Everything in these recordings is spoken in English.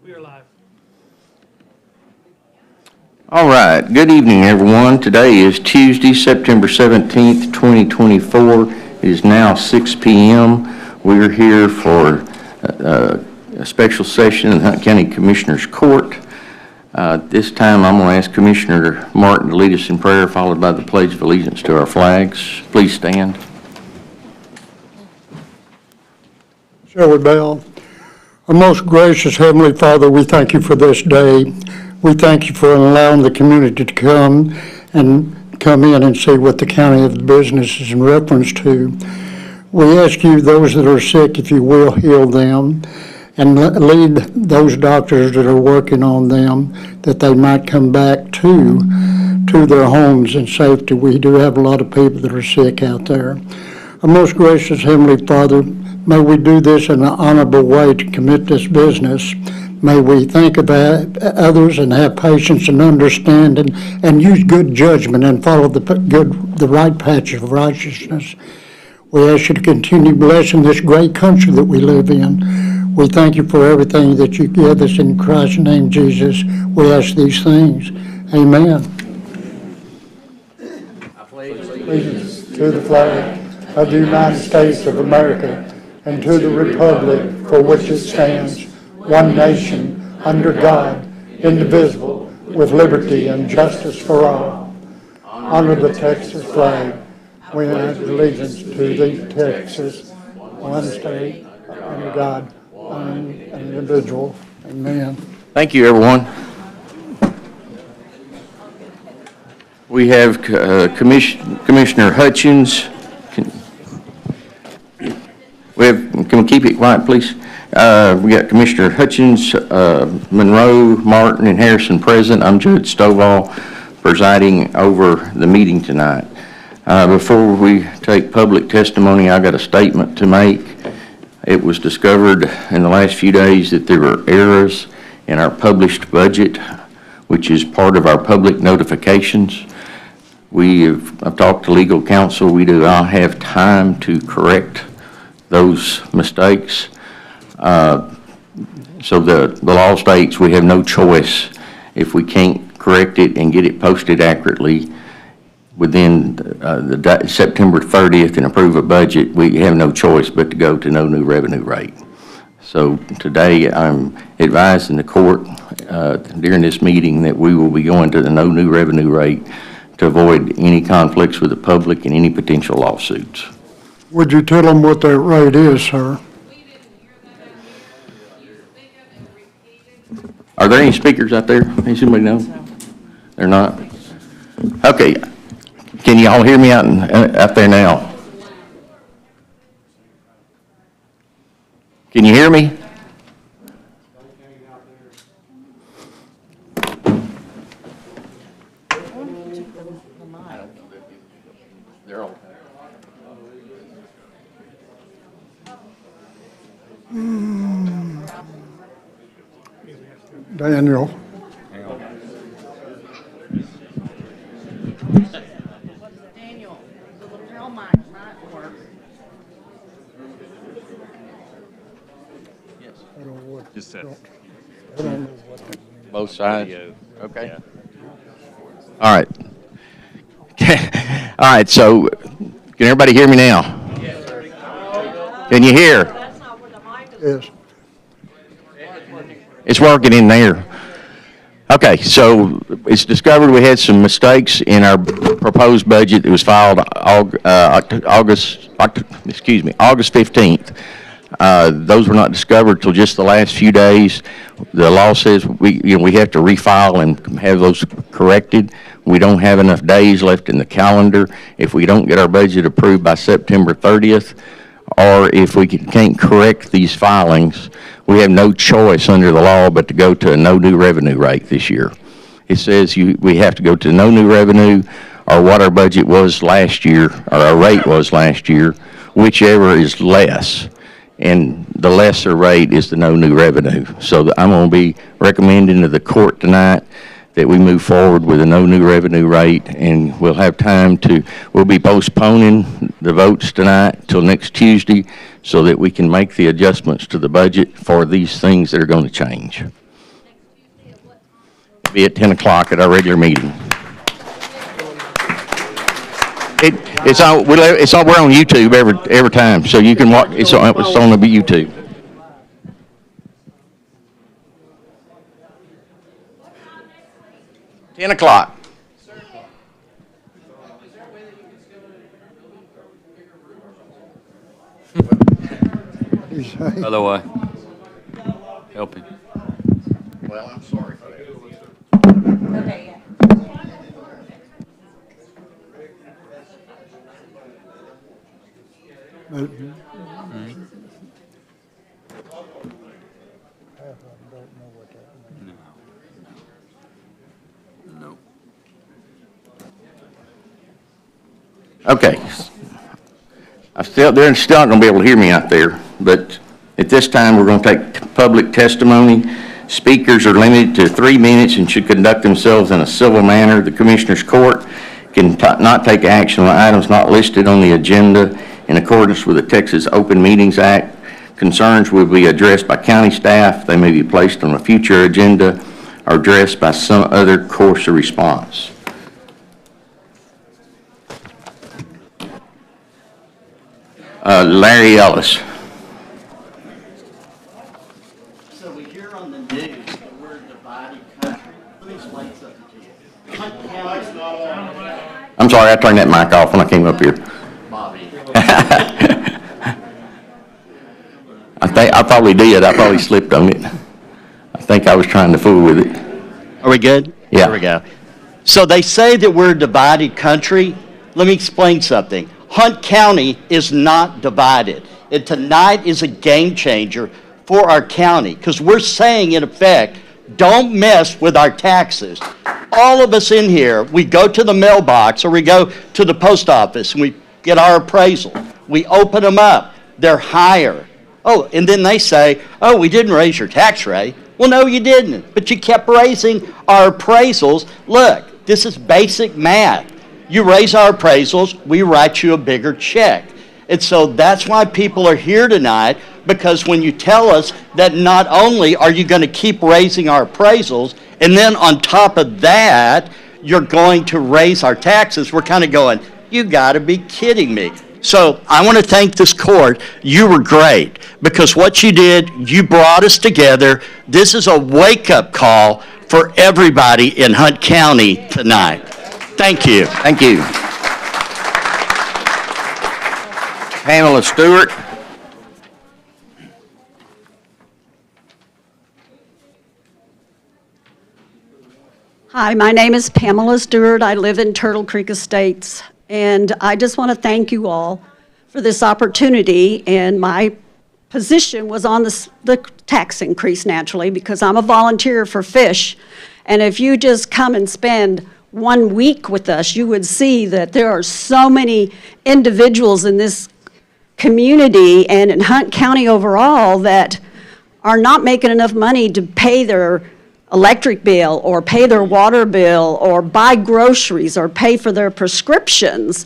We are live. All right. Good evening, everyone. Today is Tuesday, September 17th, 2024. It is now 6 p.m. We're here for a special session in Hunt County Commissioners Court. This time, I'm going to ask Commissioner Martin to lead us in prayer, followed by the Pledge of Allegiance to our flags. Please stand. Shall we bow? Our most gracious Heavenly Father, we thank you for this day. We thank you for allowing the community to come in and see what the county of business is in reference to. We ask you, those that are sick, if you will, heal them, and lead those doctors that are working on them, that they might come back to their homes in safety. We do have a lot of people that are sick out there. Our most gracious Heavenly Father, may we do this in an honorable way to commit this business. May we think of others and have patience and understanding and use good judgment and follow the right path of righteousness. We ask you to continue blessing this great country that we live in. We thank you for everything that you give us in Christ's name, Jesus. We ask these things. Amen. I pledge Allegiance to the flag of the United States of America and to the republic for which it stands, one nation, under God, indivisible, with liberty and justice for all. Honor the Texas flag. We have allegiance to the Texas, one state, under God, one individual. Amen. Thank you, everyone. We have Commissioner Hutchins. Can we keep it quiet, please? We got Commissioner Hutchins, Monroe, Martin, and Harrison present. I'm Judge Stovall, presiding over the meeting tonight. Before we take public testimony, I got a statement to make. It was discovered in the last few days that there were errors in our published budget, which is part of our public notifications. I've talked to legal counsel. We do not have time to correct those mistakes. So the law states we have no choice if we can't correct it and get it posted accurately within September 30th and approve a budget. We have no choice but to go to no new revenue rate. So today I'm advising the court during this meeting that we will be going to the no new revenue rate to avoid any conflicts with the public and any potential lawsuits. Would you tell them what that rate is, sir? Are there any speakers out there? Does anybody know? They're not? Okay. Can you all hear me out there now? Can you hear me? They're all. Daniel. Daniel, the lapel mic might work. Yes. I don't know what. Just said. I don't know what. Both sides? Video. Okay. Yeah. All right. All right, so can everybody hear me now? Can you hear? That's not where the mic is. Yes. It's working in there. Okay, so it's discovered we had some mistakes in our proposed budget that was filed August 15th. Those were not discovered till just the last few days. The law says we have to refile and have those corrected. We don't have enough days left in the calendar. If we don't get our budget approved by September 30th, or if we can't correct these filings, we have no choice under the law but to go to a no new revenue rate this year. It says we have to go to no new revenue or what our budget was last year, or our rate was last year, whichever is less. And the lesser rate is the no new revenue. So I'm going to be recommending to the court tonight that we move forward with a no new revenue rate, and we'll have time we'll be postponing the votes tonight till next Tuesday so that we can make the adjustments to the budget for these things that are going to change. be at 10 o'clock at our regular meeting. It's on, we're on YouTube every time, so you can watch, it's on the YouTube. $10 o'clock. Other way. Helping. Well, I'm sorry for that. No. Okay. They're still not going to be able to hear me out there, but at this time, we're going to take public testimony. Speakers are limited to 3 minutes and should conduct themselves in a civil manner. The Commissioners' Court can not take action on items not listed on the agenda in accordance with the Texas Open Meetings Act. Concerns will be addressed by county staff. They may be placed on a future agenda or addressed by some other course of response. Larry Ellis. So we hear on the news that we're a divided country. Let me explain something to you. Hunt County's not on. I'm sorry, I turned that mic off when I came up here. Bobby. I probably did. I probably slipped on it. I think I was trying to fool with it. Are we good? Yeah. There we go. So they say that we're a divided country. Let me explain something. Hunt County is not divided. And tonight is a game changer for our county because we're saying, in effect, don't mess with our taxes. All of us in here, we go to the mailbox or we go to the post office and we get our appraisal. We open them up. They're higher. Oh, and then they say, oh, we didn't raise your tax rate. Well, no, you didn't, but you kept raising our appraisals. Look, this is basic math. You raise our appraisals, we write you a bigger check. And so that's why people are here tonight, because when you tell us that not only are you going to keep raising our appraisals, and then on top of that, you're going to raise our taxes, we're kind of going, you got to be kidding me. So I want to thank this court. You were great, because what you did, you brought us together. This is a wake-up call for everybody in Hunt County tonight. Thank you. Thank you. Pamela Stewart. Hi, my name is Pamela Stewart. I live in Turtle Creek Estates, and I just want to thank you all for this opportunity. And my position was on the tax increase, naturally, because I'm a volunteer for fish. And if you just come and spend 1 week with us, you would see that there are so many individuals in this community and in Hunt County overall that are not making enough money to pay their electric bill or pay their water bill or buy groceries or pay for their prescriptions.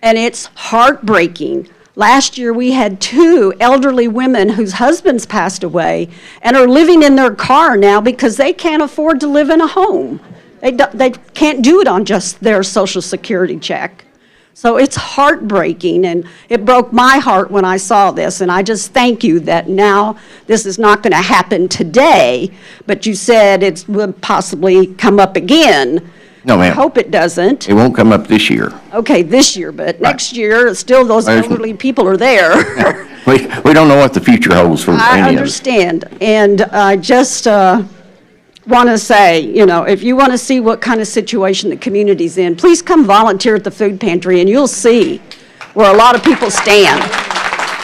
And it's heartbreaking. Last year we had 2 elderly women whose husbands passed away and are living in their car now because they can't afford to live in a home. They can't do it on just their Social Security check. So it's heartbreaking, and it broke my heart when I saw this, and I just thank you that now this is not going to happen today, but you said it would possibly come up again. No, ma'am. I hope it doesn't. It won't come up this year. Okay, this year, but next year, still those elderly people are there. We don't know what the future holds for I any of us. understand, and I just want to say, you know, if you want to see what kind of situation the community's in, please come volunteer at the food pantry, and you'll see where a lot of people stand.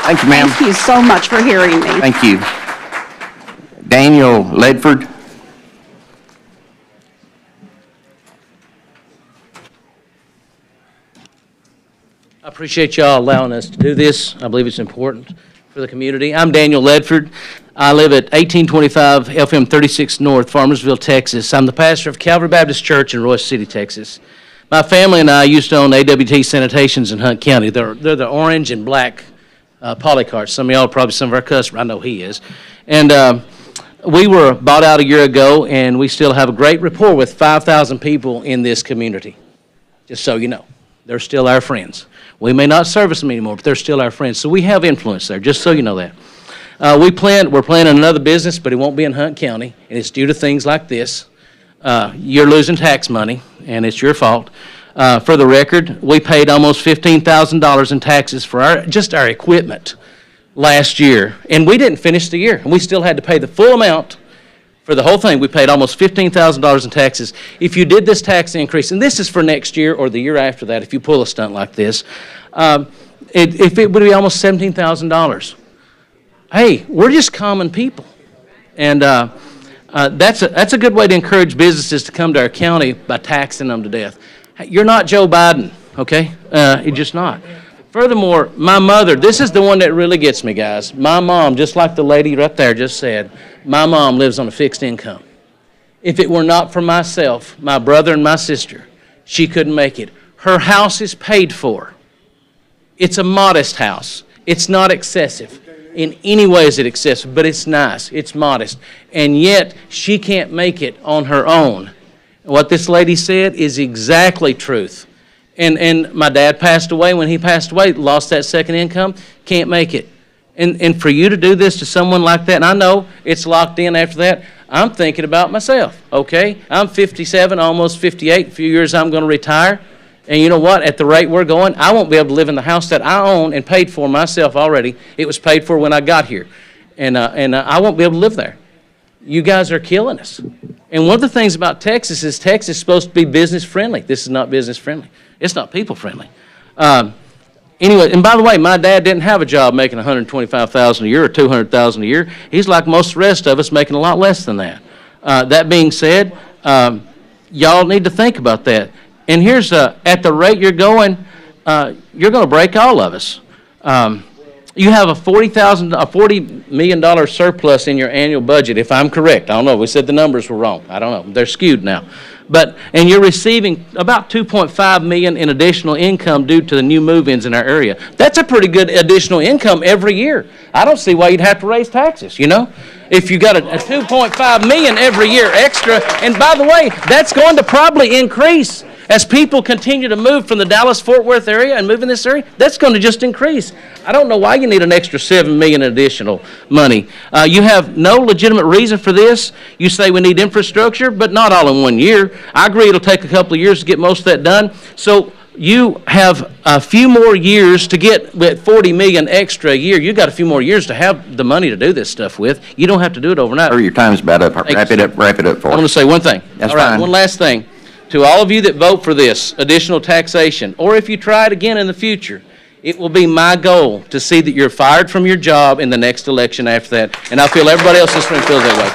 Thank you, ma'am. Thank you so much for hearing me. Thank you. Daniel Ledford. I appreciate y'all allowing us to do this. I believe it's important for the community. I'm Daniel Ledford. I live at 1825 FM 36 North, Farmersville, Texas. I'm the pastor of Calvary Baptist Church in Royce City, Texas. My family and I used to own AWT Sanitations in Hunt County. They're the orange and black poly carts. Some of y'all are probably some of our customers. I know he is. And We were bought out a year ago, and we still have a great rapport with 5,000 people in this community, just so you know. They're still our friends. We may not service them anymore, but they're still our friends. So we have influence there, just so you know that. We're planning another business, but it won't be in Hunt County, and it's due to things like this. You're losing tax money, and it's your fault. For the record, we paid almost $15,000 in taxes for just our equipment last year, and we didn't finish the year, and we still had to pay the full amount for the whole thing. We paid almost $15,000 in taxes. If you did this tax increase, and this is for next year or the year after that, if you pull a stunt like this, it would be almost $17,000. Hey, we're just common people, and that's a good way to encourage businesses to come to our county by taxing them to death. You're not Joe Biden, okay? You're just not. Furthermore, my mother, this is the one that really gets me, guys. My mom, just like the lady right there just said, my mom lives on a fixed income. If it were not for myself, my brother, and my sister, she couldn't make it. Her house is paid for. It's a modest house. It's not excessive. In any way is it excessive, but it's nice. It's modest. And yet, she can't make it on her own. What this lady said is exactly truth. And my dad passed away. When he passed away, lost that second income, can't make it. And for you to do this to someone like that, and I know it's locked in after that, I'm thinking about myself, okay? I'm 57, almost 58. In a few years, I'm going to retire. And you know what? At the rate we're going, I won't be able to live in the house that I own and paid for myself already. It was paid for when I got here. And I won't be able to live there. You guys are killing us. And one of the things about Texas is Texas is supposed to be business friendly. This is not business friendly. It's not people friendly. Anyway, and by the way, my dad didn't have a job making $125,000 a year or $200,000 a year. He's like most of the rest of us, making a lot less than that. That being said, y'all need to think about that. And here's, at the rate you're going to break all of us. You have a $40 million surplus in your annual budget, if I'm correct. I don't know. We said the numbers were wrong. I don't know. They're skewed now. And you're receiving about $2.5 million in additional income due to the new move-ins in our area. That's a pretty good additional income every year. I don't see why you'd have to raise taxes, you know? If you got a $2.5 million every year extra, and by the way, that's going to probably increase as people continue to move from the Dallas-Fort Worth area and move in this area. That's going to just increase. I don't know why you need an extra $7 million in additional money. You have no legitimate reason for this. You say we need infrastructure, but not all in 1 year. I agree it'll take a couple of years to get most of that done. So you have a few more years to get with $40 million extra a year. You got a few more years to have the money to do this stuff with. You don't have to do it overnight. Sir, your time's about up. Wrap it up for I want to us. say one thing. That's all right, fine. one last thing. To all of you that vote for this additional taxation, or if you try it again in the future, it will be my goal to see that you're fired from your job in the next election after that. And I feel everybody else in this room feels that way.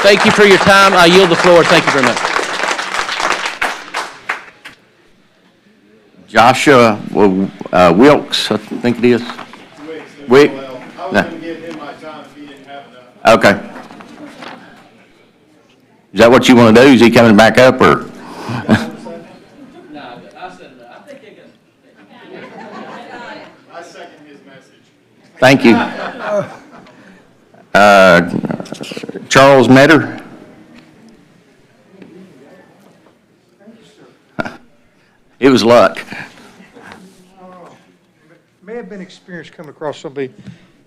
Thank you for your time. I yield the floor. Thank you very much. Joshua Wilkes, I think it is. Wick. I was going to give him my time if he didn't have enough. Okay. Is that what you want to do? Is he coming back up, or? I second his message. Thank you. Charles Metter. It was luck. May have been experience coming across somebody.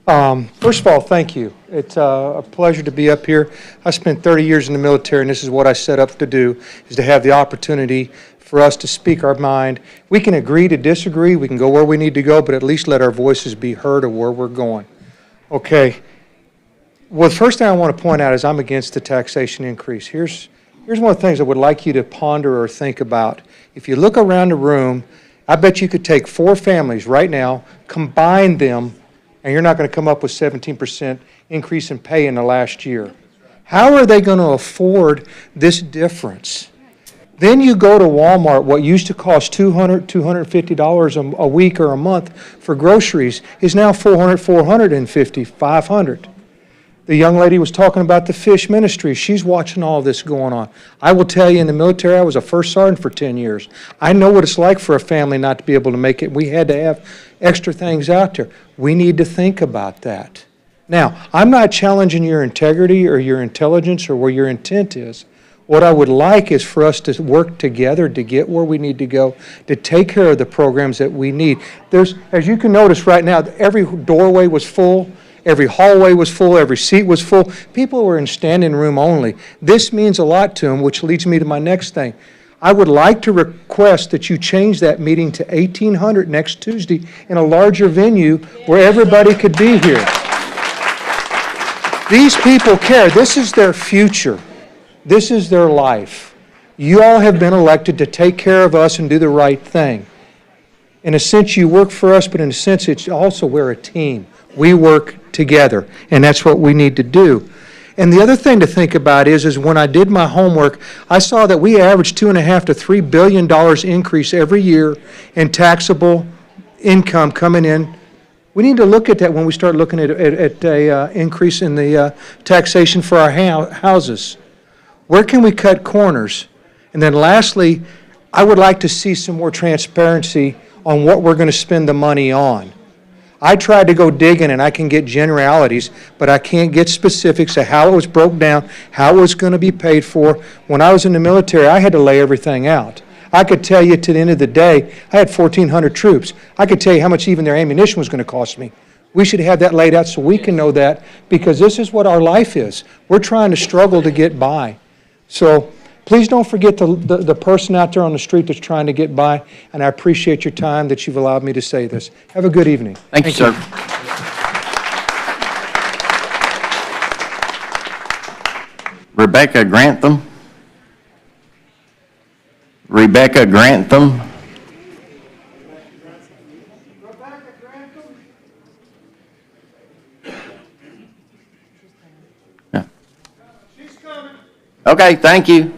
First of all, thank you. It's a pleasure to be up here. I spent 30 years in the military, and this is what I set up to do, is to have the opportunity for us to speak our mind. We can agree to disagree. We can go where we need to go, but at least let our voices be heard of where we're going. Okay. Well, the first thing I want to point out is I'm against the taxation increase. Here's one of the things I would like you to ponder or think about. If you look around the room, I bet you could take 4 families right now, combine them, and you're not going to come up with 17% increase in pay in the last year. How are they going to afford this difference? Then you go to Walmart, what used to cost $200, $250 a week or a month for groceries is now $400, $450, $500. The young lady was talking about the fish ministry. She's watching all this going on. I will tell you, in the military, I was a first sergeant for 10 years. I know what it's like for a family not to be able to make it. We had to have extra things out there. We need to think about that. Now, I'm not challenging your integrity or your intelligence or where your intent is. What I would like is for us to work together to get where we need to go, to take care of the programs that we need. There's, as you can notice right now, every doorway was full, every hallway was full, every seat was full. People were in standing room only. This means a lot to them, which leads me to my next thing. I would like to request that you change that meeting to 1800 next Tuesday in a larger venue where everybody could be here. These people care. This is their future. This is their life. You all have been elected to take care of us and do the right thing. In a sense, you work for us, but in a sense, it's also we're a team. We work together, and that's what we need to do. And the other thing to think about is when I did my homework, I saw that we average $2.5 to $3 billion increase every year in taxable income coming in. We need to look at that when we start looking at a increase in the taxation for our houses. Where can we cut corners? And then lastly, I would like to see some more transparency on what we're going to spend the money on. I tried to go digging and I can get generalities, but I can't get specifics of how it was broke down, how it was going to be paid for. When I was in the military, I had to lay everything out. I could tell you to the end of the day, I had 1,400 troops. I could tell you how much even their ammunition was going to cost me. We should have that laid out so we can know that, because this is what our life is. We're trying to struggle to get by. So please don't forget the person out there on the street that's trying to get by, and I appreciate your time that you've allowed me to say this. Have a good evening. Thank you, sir. Rebecca Grantham. Rebecca Grantham. Yeah. She's coming. Okay, thank you.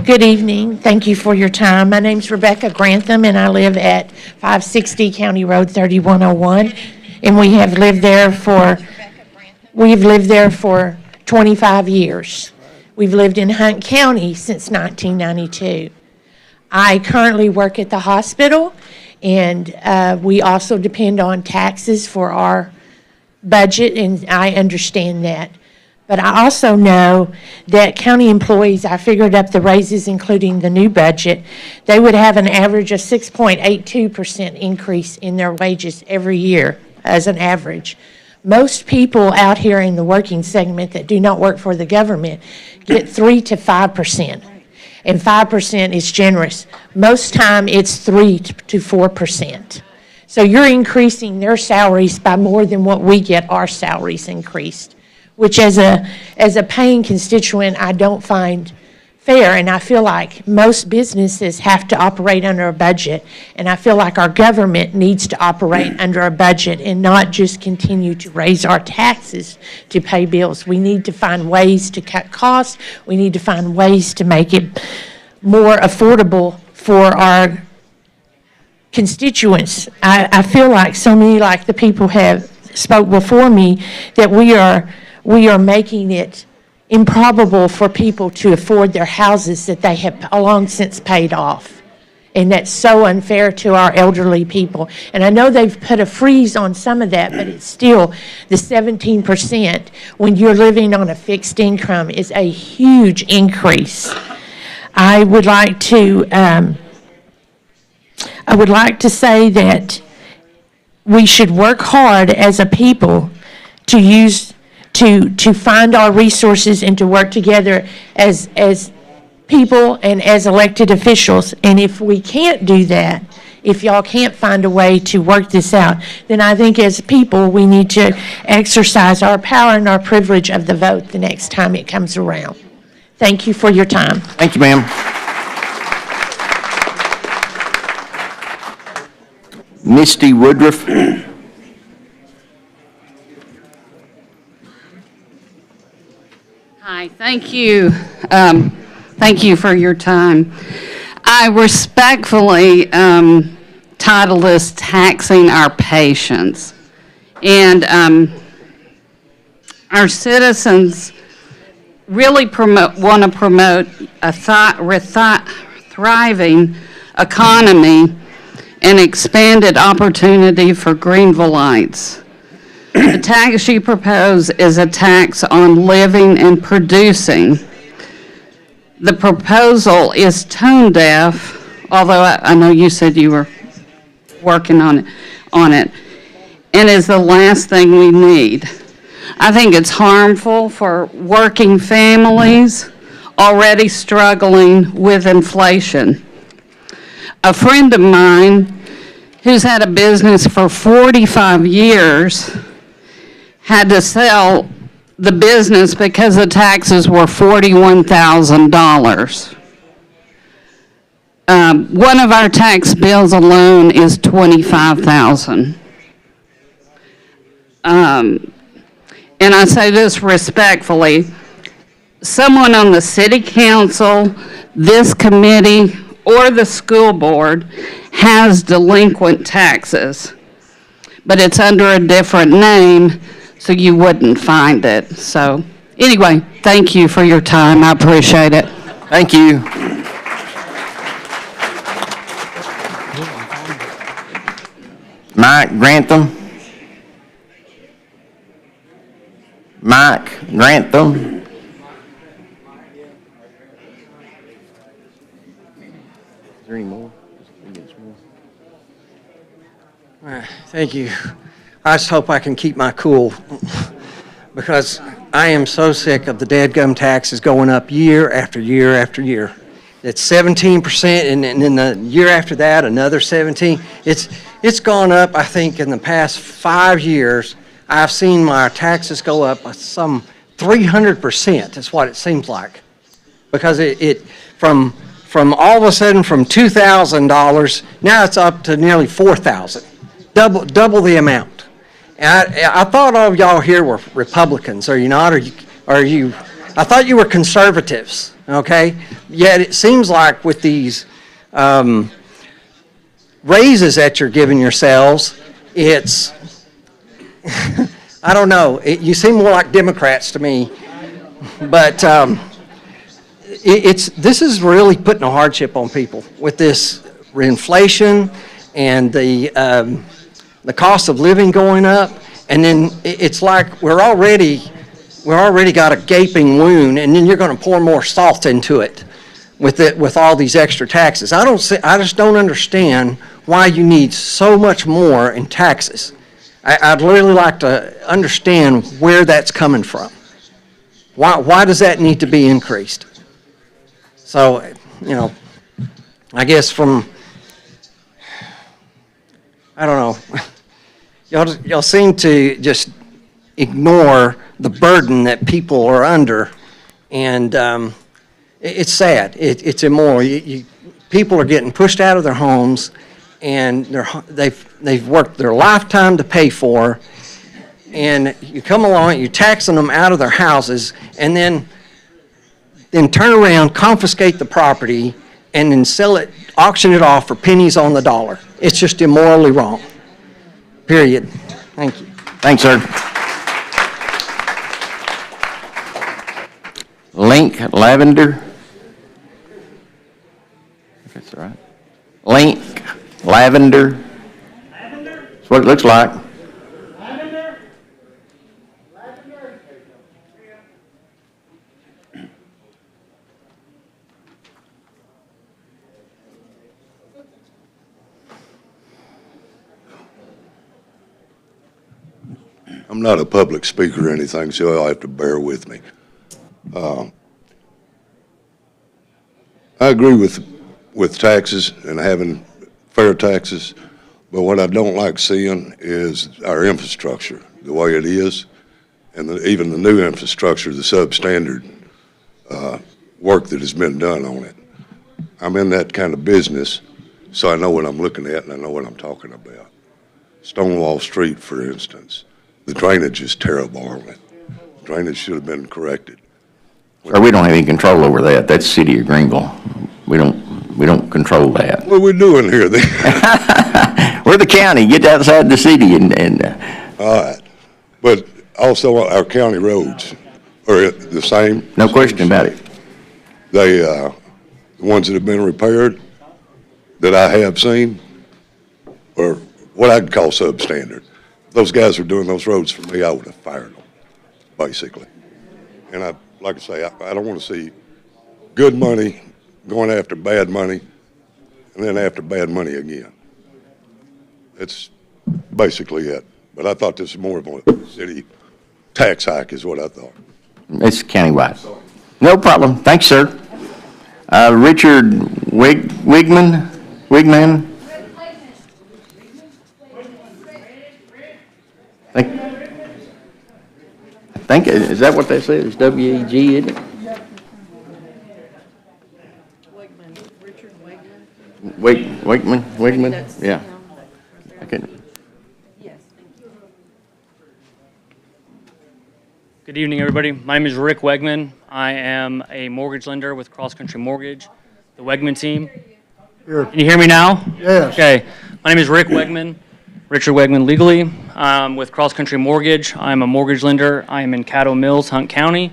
Good evening. Thank you for your time. My name's Rebecca Grantham, and I live at 560 County Road 3101, and we've lived there for 25 years. We've lived in Hunt County since 1992. I currently work at the hospital, and we also depend on taxes for our budget, and I understand that. But I also know that county employees, I figured up the raises, including the new budget, they would have an average of 6.82% increase in their wages every year as an average. Most people out here in the working segment that do not work for the government get 3 to 5%. And 5% is generous. Most time it's 3 to 4%. So you're increasing their salaries by more than what we get our salaries increased, which as a paying constituent, I don't find fair. And I feel like most businesses have to operate under a budget. And I feel like our government needs to operate under a budget and not just continue to raise our taxes to pay bills. We need to find ways to cut costs. We need to find ways to make it more affordable for our constituents. I feel like so many, like the people have spoke before me, that we are making it improbable for people to afford their houses that they have long since paid off. And that's so unfair to our elderly people. And I know they've put a freeze on some of that, but it's still the 17% when you're living on a fixed income is a huge increase. I would like to say that we should work hard as a people to find our resources and to work together as people and as elected officials. And if we can't do that, if y'all can't find a way to work this out, then I think as people, we need to exercise our power and our privilege of the vote the next time it comes around. Thank you for your time. Thank you, ma'am. Misty Woodruff. Hi, thank you. Thank you for your time. I respectfully title this Taxing Our Patience. And our citizens really want to promote a thriving economy and expanded opportunity for Greenvilleites. The tax you propose is a tax on living and producing. The proposal is tone deaf, although I know you said you were working on it, and is the last thing we need. I think it's harmful for working families already struggling with inflation. A friend of mine who's had a business for 45 years had to sell the business because the taxes were $41,000. One of our tax bills alone is $25,000. And I say this respectfully, someone on the city council, this committee, or the school board has delinquent taxes, but it's under a different name, so you wouldn't find it. So anyway, thank you for your time. I appreciate it. Thank you. Mike Grantham. Mike Grantham. Is there any more? Thank you. I just hope I can keep my cool because I am so sick of the dadgum taxes going up year after year after year. It's 17%, and then the year after that, another 17. It's gone up, I think, in the past 5 years. I've seen my taxes go up by some 300%, is what it seems like. Because it from all of a sudden from $2,000, now it's up to nearly $4,000. Double the amount. And I thought all of y'all here were Republicans, are you not? Are you? I thought you were conservatives, okay? Yet it seems like with these raises that you're giving yourselves, it's, I don't know, you seem more like Democrats to me. But this is really putting a hardship on people with this inflation and the cost of living going up, and then it's like we're already got a gaping wound, and then you're going to pour more salt into it with all these extra taxes. I just don't understand why you need so much more in taxes. I'd really like to understand where that's coming from. Why does that need to be increased? So, I guess I don't know. Y'all seem to just ignore the burden that people are under, and it's sad. It's immoral. People are getting pushed out of their homes, and they've worked their lifetime to pay for, and you come along, you're taxing them out of their houses, and then turn around, confiscate the property, and then sell it, auction it off for pennies on the dollar. It's just immorally wrong. Period. Thank you. Thanks, sir. Link Lavender. If that's all right. Link Lavender. That's what it looks like. I'm not a public speaker or anything, so you'll have to bear with me. I agree with taxes and having fair taxes, but what I don't like seeing is our infrastructure, the way it is, and even the new infrastructure, the substandard work that has been done on it. I'm in that kind of business, so I know what I'm looking at and I know what I'm talking about. Stonewall Street, for instance. The drainage is terrible on it. Drainage should have been corrected. Sir, we don't have any control over that. That's the city of Greenville. We don't control that. What are we doing here then? We're the county. Get outside the city and All right. But also our county roads. are the same. No question about it. They, the ones that have been repaired that I have seen are what I'd call substandard. If those guys were doing those roads for me, I would have fired them, basically. And like I say, I don't want to see good money going after bad money and then after bad money again. That's basically it. But I thought this was more of a city tax hike is what I thought. It's countywide. No problem. Thanks, sir. Richard Wigman? I think, is that what that says? W-E-G, isn't it? Richard Wegman. Wigman? Yeah. Okay. Good evening, everybody. My name is Rick Wegman. I am a mortgage lender with Cross Country Mortgage, the Wegman team. Can you hear me now? Yes. Okay. My name is Rick Wegman, Richard Wegman legally, with Cross Country Mortgage. I'm a mortgage lender. I am in Caddo Mills, Hunt County.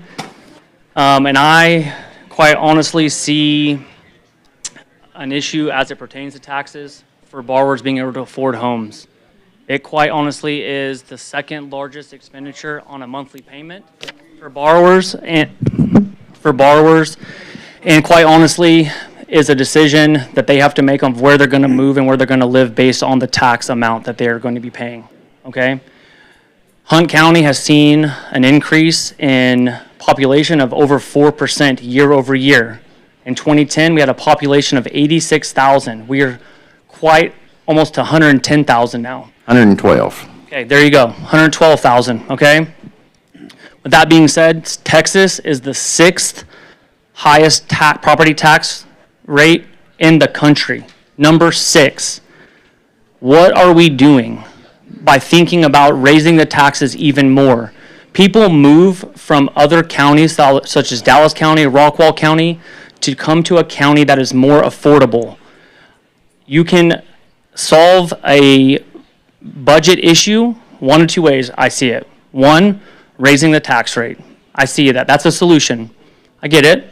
And I quite honestly see an issue as it pertains to taxes for borrowers being able to afford homes. It quite honestly is the second largest expenditure on a monthly payment for borrowers, and quite honestly is a decision that they have to make on where they're going to move and where they're going to live based on the tax amount that they're going to be paying. Okay? Hunt County has seen an increase in population of over 4% year over year. In 2010, we had a population of 86,000. We are quite almost to 110,000 now. 112. Okay, there you go, 112,000, okay? With that being said, Texas is the sixth highest property tax rate in the country, number 6. What are we doing by thinking about raising the taxes even more? People move from other counties, such as Dallas County, Rockwall County, to come to a county that is more affordable. You can solve a budget issue one of two ways I see it. One, raising the tax rate. I see that. That's a solution. I get it.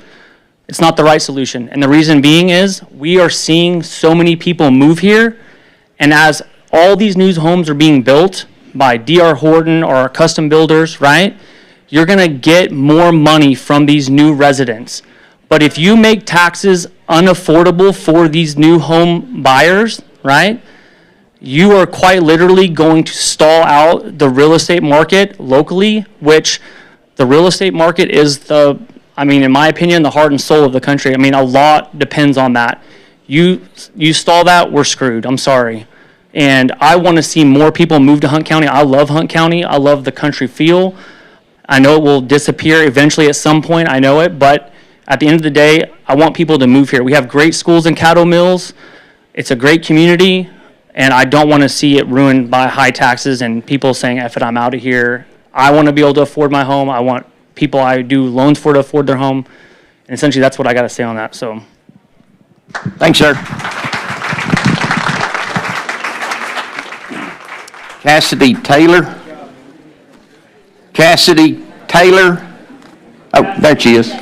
It's not the right solution. And the reason being is we are seeing so many people move here, and as all these new homes are being built by D.R. Horton or our custom builders, right? You're going to get more money from these new residents. But if you make taxes unaffordable for these new home buyers, right? You are quite literally going to stall out the real estate market locally, which the real estate market is in my opinion, the heart and soul of the country. I mean, a lot depends on that. You stall that, we're screwed. I'm sorry. And I want to see more people move to Hunt County. I love Hunt County. I love the country feel. I know it will disappear eventually at some point. I know it. But at the end of the day, I want people to move here. We have great schools in Caddo Mills. It's a great community. And I don't want to see it ruined by high taxes and people saying, F it, I'm out of here. I want to be able to afford my home. I want people I do loans for to afford their home. And essentially, that's what I got to say on that. So, thanks, sir. Cassidy Taylor. Cassidy Taylor. Oh, there she is.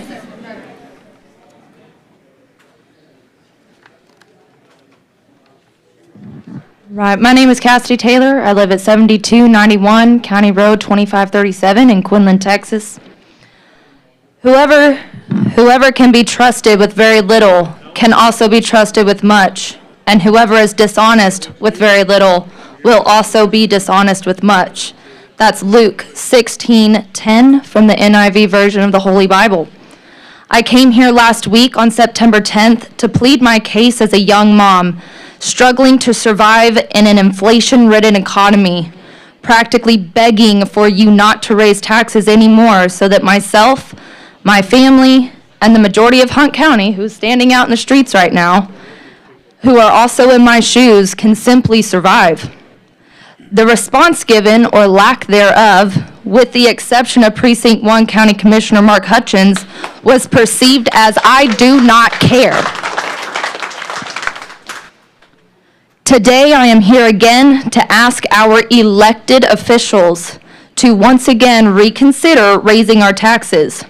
Right. My name is Cassidy Taylor. I live at 7291 County Road 2537 in Quinlan, Texas. Whoever can be trusted with very little can also be trusted with much, and whoever is dishonest with very little will also be dishonest with much. That's Luke 16:10 from the NIV version of the Holy Bible. I came here last week on September 10th to plead my case as a young mom, struggling to survive in an inflation-ridden economy, practically begging for you not to raise taxes anymore so that myself, my family, and the majority of Hunt County, who's standing out in the streets right now, who are also in my shoes, can simply survive. The response given, or lack thereof, with the exception of Precinct 1 County Commissioner Mark Hutchins, was perceived as I do not care. Today, I am here again to ask our elected officials to once again reconsider raising our taxes.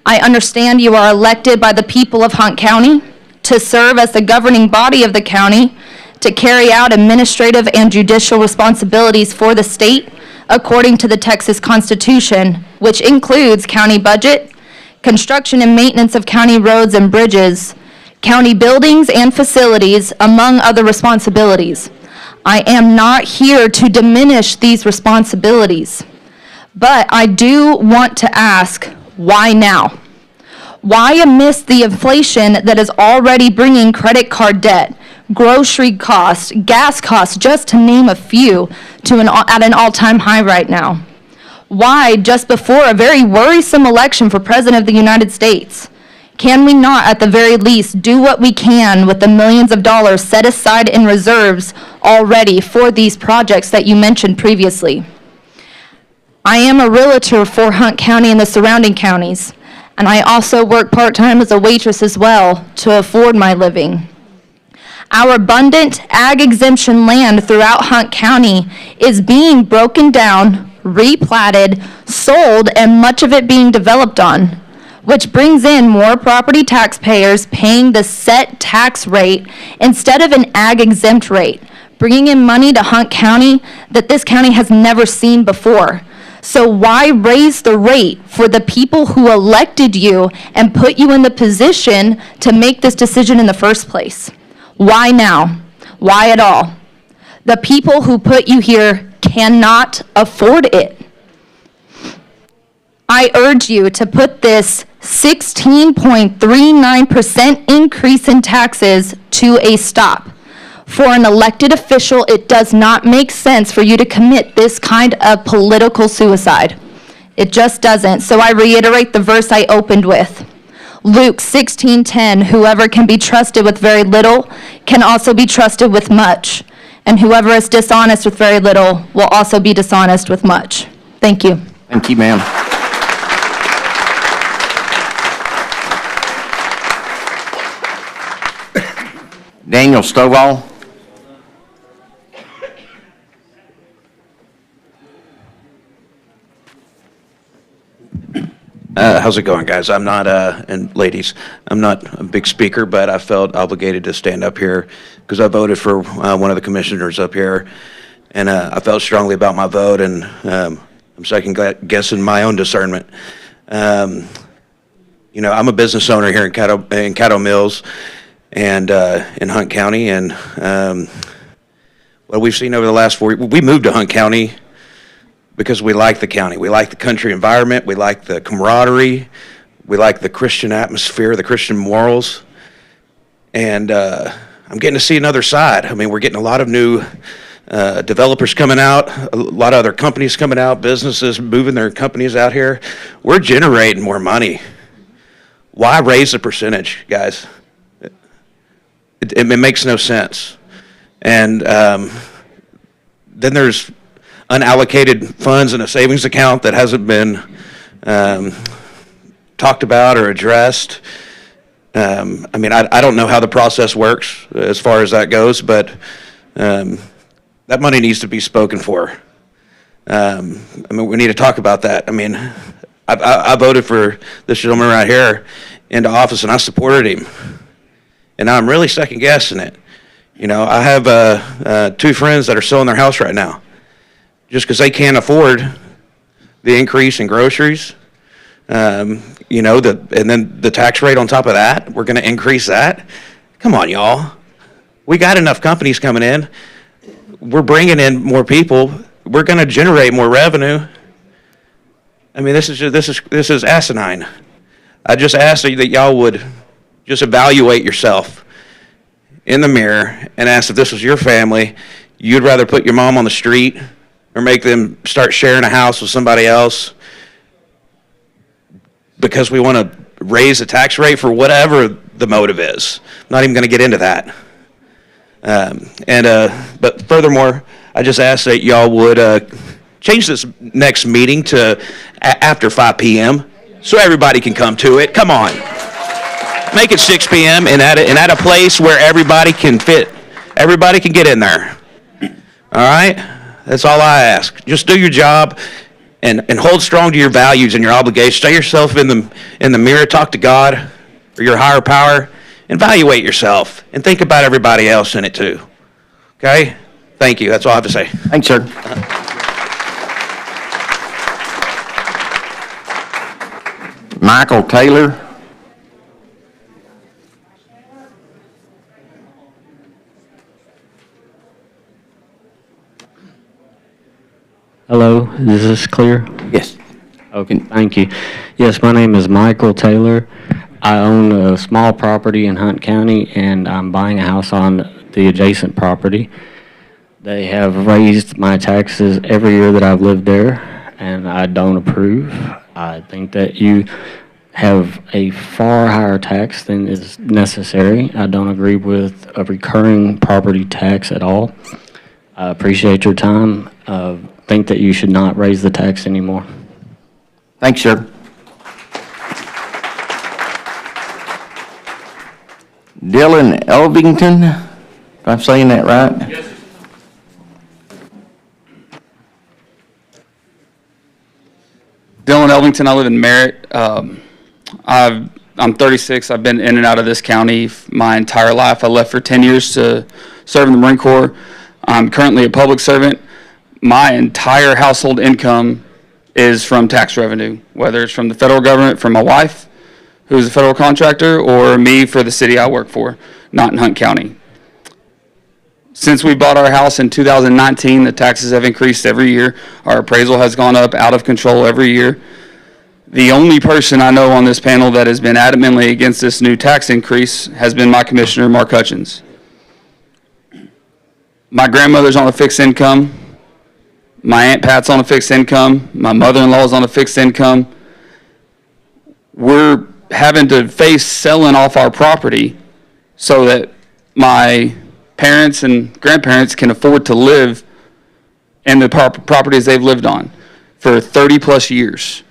I understand you are elected by the people of Hunt County to serve as the governing body of the county, to carry out administrative and judicial responsibilities for the state according to the Texas Constitution, which includes county budget, construction and maintenance of county roads and bridges, county buildings and facilities, among other responsibilities. I am not here to diminish these responsibilities, but I do want to ask, why now? Why amidst the inflation that is already bringing credit card debt, grocery costs, gas costs, just to name a few, at an all-time high right now? Why, just before a very worrisome election for President of the United States, can we not, at the very least, do what we can with the millions of dollars set aside in reserves already for these projects that you mentioned previously? I am a realtor for Hunt County and the surrounding counties, and I also work part-time as a waitress as well to afford my living. Our abundant ag exemption land throughout Hunt County is being broken down, replatted, sold, and much of it being developed on, which brings in more property taxpayers paying the set tax rate instead of an ag exempt rate, bringing in money to Hunt County that this county has never seen before. So why raise the rate for the people who elected you and put you in the position to make this decision in the first place? Why now? Why at all? The people who put you here cannot afford it. I urge you to put this 16.39% increase in taxes to a stop. For an elected official, it does not make sense for you to commit this kind of political suicide. It just doesn't. So I reiterate the verse I opened with. Luke 16:10, whoever can be trusted with very little can also be trusted with much. And whoever is dishonest with very little will also be dishonest with much. Thank you. Thank you, ma'am. Daniel Stovall. How's it going, guys? I'm not, and ladies, I'm not a big speaker, but I felt obligated to stand up here because I voted for one of the commissioners up here, and I felt strongly about my vote, and I'm second guessing my own discernment. You know, I'm a business owner here in Caddo Mills and in Hunt County, and what we've seen over the last 4 years, we moved to Hunt County because we like the county. We like the country environment. We like the camaraderie. We like the Christian atmosphere, the Christian morals. And I'm getting to see another side. I mean, we're getting a lot of new developers coming out, a lot of other companies coming out, businesses moving their companies out here. We're generating more money. Why raise the percentage, guys? It makes no sense. And then there's unallocated funds in a savings account that hasn't been talked about or addressed. I mean, I don't know how the process works as far as that goes, but that money needs to be spoken for. I mean, we need to talk about that. I mean, I voted for this gentleman right here into office, and I supported him. And now I'm really second guessing it. You know, I have 2 friends that are selling their house right now just because they can't afford the increase in groceries. You know, and then the tax rate on top of that, we're going to increase that. Come on, y'all. We got enough companies coming in. We're bringing in more people. We're going to generate more revenue. I mean, this is asinine. I just ask that y'all would just evaluate yourself in the mirror and ask if this was your family, you'd rather put your mom on the street or make them start sharing a house with somebody else because we want to raise the tax rate for whatever the motive is. I'm not even going to get into that. But furthermore, I just ask that y'all would change this next meeting to after 5 p.m. so everybody can come to it. Come on. Make it 6 p.m. and at a place where everybody can fit. Everybody can get in there. All right? That's all I ask. Just do your job and hold strong to your values and your obligations. Stay yourself in the mirror, talk to God or your higher power, evaluate yourself, and think about everybody else in it too. Okay? Thank you. That's all I have to say. Thanks, sir. Michael Taylor. Hello, is this clear? Yes. Okay, thank you. Yes, my name is Michael Taylor. I own a small property in Hunt County, and I'm buying a house on the adjacent property. They have raised my taxes every year that I've lived there, and I don't approve. I think that you have a far higher tax than is necessary. I don't agree with a recurring property tax at all. I appreciate your time. Think that you should not raise the tax anymore. Thanks, sir. Dylan Elvington, if I'm saying that right? Yes, sir. Dylan Elvington, I live in Merritt. I'm 36. I've been in and out of this county my entire life. I left for 10 years to serve in the Marine Corps. I'm currently a public servant. My entire household income is from tax revenue, whether it's from the federal government, from my wife, who's a federal contractor, or me for the city I work for, not in Hunt County. Since we bought our house in 2019, the taxes have increased every year. Our appraisal has gone up out of control every year. The only person I know on this panel that has been adamantly against this new tax increase has been my commissioner, Mark Hutchins. My grandmother's on a fixed income. My Aunt Pat's on a fixed income. My mother-in-law's on a fixed income. We're having to face selling off our property so that my parents and grandparents can afford to live in the properties they've lived on for 30 plus years.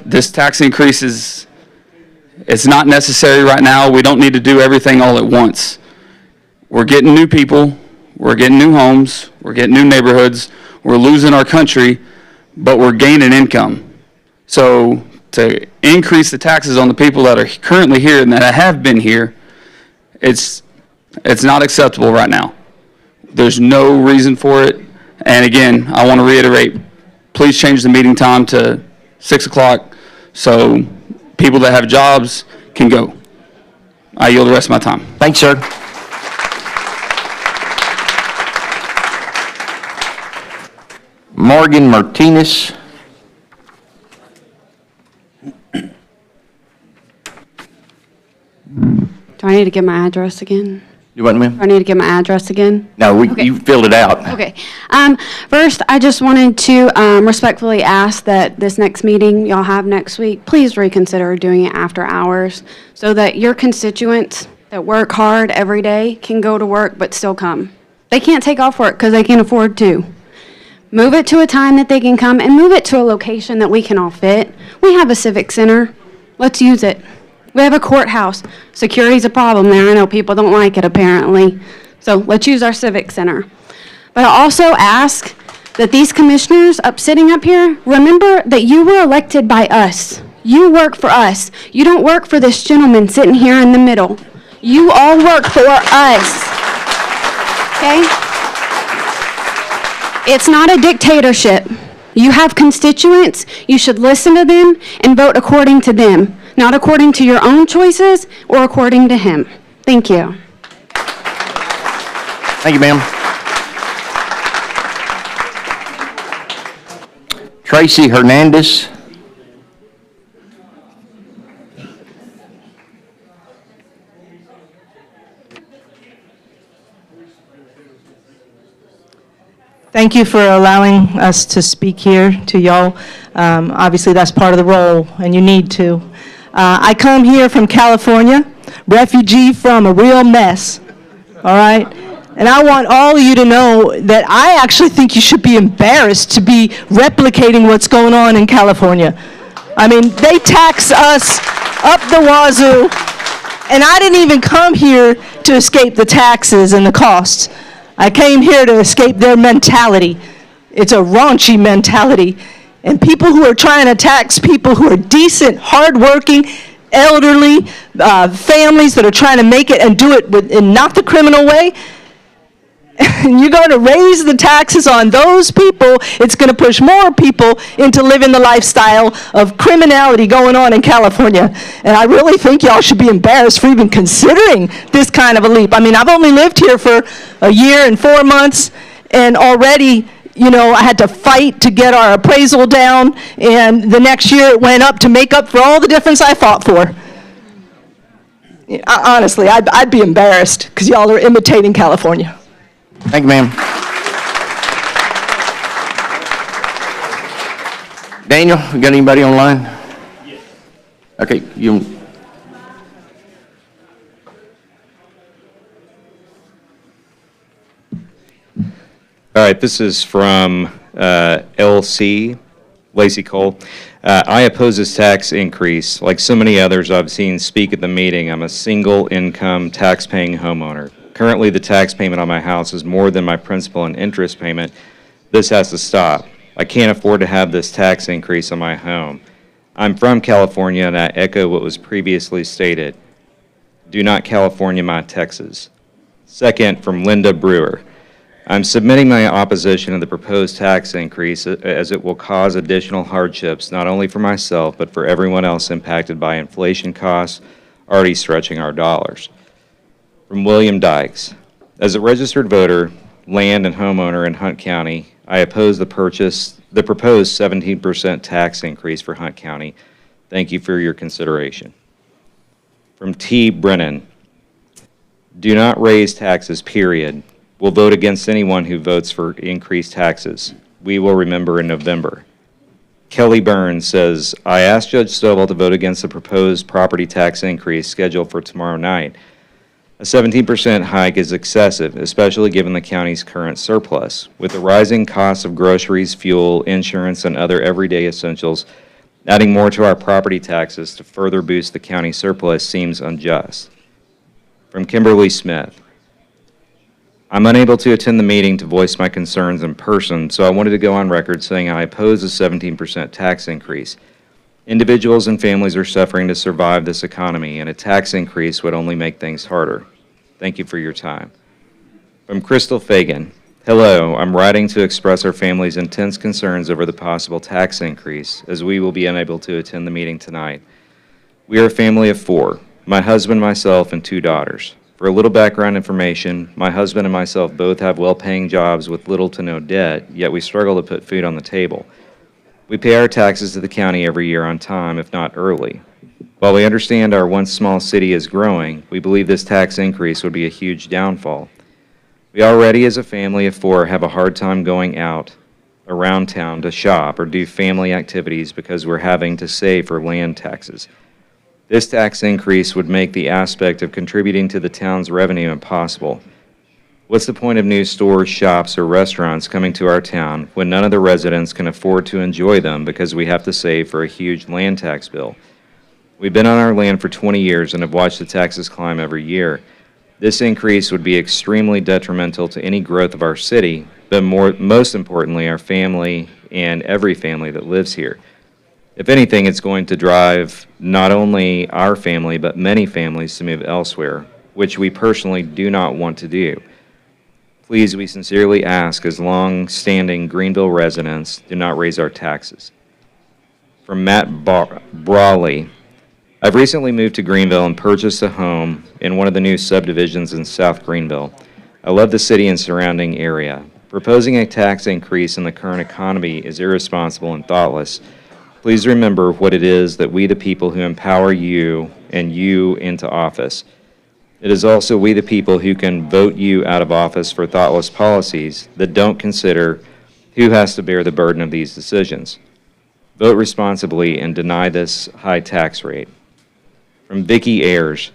This tax increase it's not necessary right now. We don't need to do everything all at once. We're getting new people. We're getting new homes. We're getting new neighborhoods. We're losing our country, but we're gaining income. So to increase the taxes on the people that are currently here and that have been here, it's not acceptable right now. There's no reason for it. And again, I want to reiterate, please change the meeting time to 6 o'clock so people that have jobs can go. I yield the rest of my time. Thanks, sir. Morgan Martinez. Do I need to give my address again? You what, ma'am? Do I need to give my address again? No, Okay. you filled it out. Okay. First, I just wanted to respectfully ask that this next meeting y'all have next week, please reconsider doing it after hours so that your constituents that work hard every day can go to work but still come. They can't take off work because they can't afford to. Move it to a time that they can come and move it to a location that we can all fit. We have a civic center. Let's use it. We have a courthouse. Security's a problem there. I know people don't like it apparently. So let's use our civic center. But I also ask that these commissioners sitting up here, remember that you were elected by us. You work for us. You don't work for this gentleman sitting here in the middle. You all work for us. Okay? It's not a dictatorship. You have constituents. You should listen to them and vote according to them, not according to your own choices or according to him. Thank you. Thank you, ma'am. Tracy Hernandez. Thank you for allowing us to speak here to y'all. Obviously, that's part of the role, and you need to. I come here from California, refugee from a real mess, all right? And I want all of you to know that I actually think you should be embarrassed to be replicating what's going on in California. I mean, they tax us up the wazoo, and I didn't even come here to escape the taxes and the costs. I came here to escape their mentality. It's a raunchy mentality. And people who are trying to tax people who are decent, hardworking, elderly, families that are trying to make it and do it in not the criminal way, and you're going to raise the taxes on those people, it's going to push more people into living the lifestyle of criminality going on in California. And I really think y'all should be embarrassed for even considering this kind of a leap. I mean, I've only lived here for a year and 4 months, and already, you know, I had to fight to get our appraisal down, and the next year it went up to make up for all the difference I fought for. Honestly, I'd be embarrassed because y'all are imitating California. Thank you, ma'am. Daniel, you got anybody online? Yes. Okay, you. All right, this is from LC, Lacey Cole. I oppose this tax increase. Like so many others I've seen speak at the meeting, I'm a single income tax-paying homeowner. Currently, the tax payment on my house is more than my principal and interest payment. This has to stop. I can't afford to have this tax increase on my home. I'm from California, and I echo what was previously stated. Do not California my Texas. Second, from Linda Brewer. I'm submitting my opposition to the proposed tax increase as it will cause additional hardships, not only for myself, but for everyone else impacted by inflation costs already stretching our dollars. From William Dykes. As a registered voter, land and homeowner in Hunt County, I oppose the proposed 17% tax increase for Hunt County. Thank you for your consideration. From T. Brennan. Do not raise taxes, period. We'll vote against anyone who votes for increased taxes. We will remember in November. Kelly Burns says, I asked Judge Stovall to vote against the proposed property tax increase scheduled for tomorrow night. A 17% hike is excessive, especially given the county's current surplus. With the rising costs of groceries, fuel, insurance, and other everyday essentials, adding more to our property taxes to further boost the county surplus seems unjust. From Kimberly Smith. I'm unable to attend the meeting to voice my concerns in person, so I wanted to go on record saying I oppose a 17% tax increase. Individuals and families are suffering to survive this economy, and a tax increase would only make things harder. Thank you for your time. From Crystal Fagan. Hello, I'm writing to express our family's intense concerns over the possible tax increase, as we will be unable to attend the meeting tonight. We are a family of 4, my husband, myself, and 2 daughters. For a little background information, my husband and myself both have well-paying jobs with little to no debt, yet we struggle to put food on the table. We pay our taxes to the county every year on time, if not early. While we understand our once small city is growing, we believe this tax increase would be a huge downfall. We already, as a family of 4, have a hard time going out around town to shop or do family activities because we're having to save for land taxes. This tax increase would make the aspect of contributing to the town's revenue impossible. What's the point of new stores, shops, or restaurants coming to our town when none of the residents can afford to enjoy them because we have to save for a huge land tax bill? We've been on our land for 20 years and have watched the taxes climb every year. This increase would be extremely detrimental to any growth of our city, but most importantly, our family and every family that lives here. If anything, it's going to drive not only our family, but many families to move elsewhere, which we personally do not want to do. Please, we sincerely ask, as long-standing Greenville residents, do not raise our taxes. From Matt Brawley. I've recently moved to Greenville and purchased a home in one of the new subdivisions in South Greenville. I love the city and surrounding area. Proposing a tax increase in the current economy is irresponsible and thoughtless. Please remember what it is that we the people who empower you and you into office. It is also we the people who can vote you out of office for thoughtless policies that don't consider who has to bear the burden of these decisions. Vote responsibly and deny this high tax rate. From Vicki Ayers,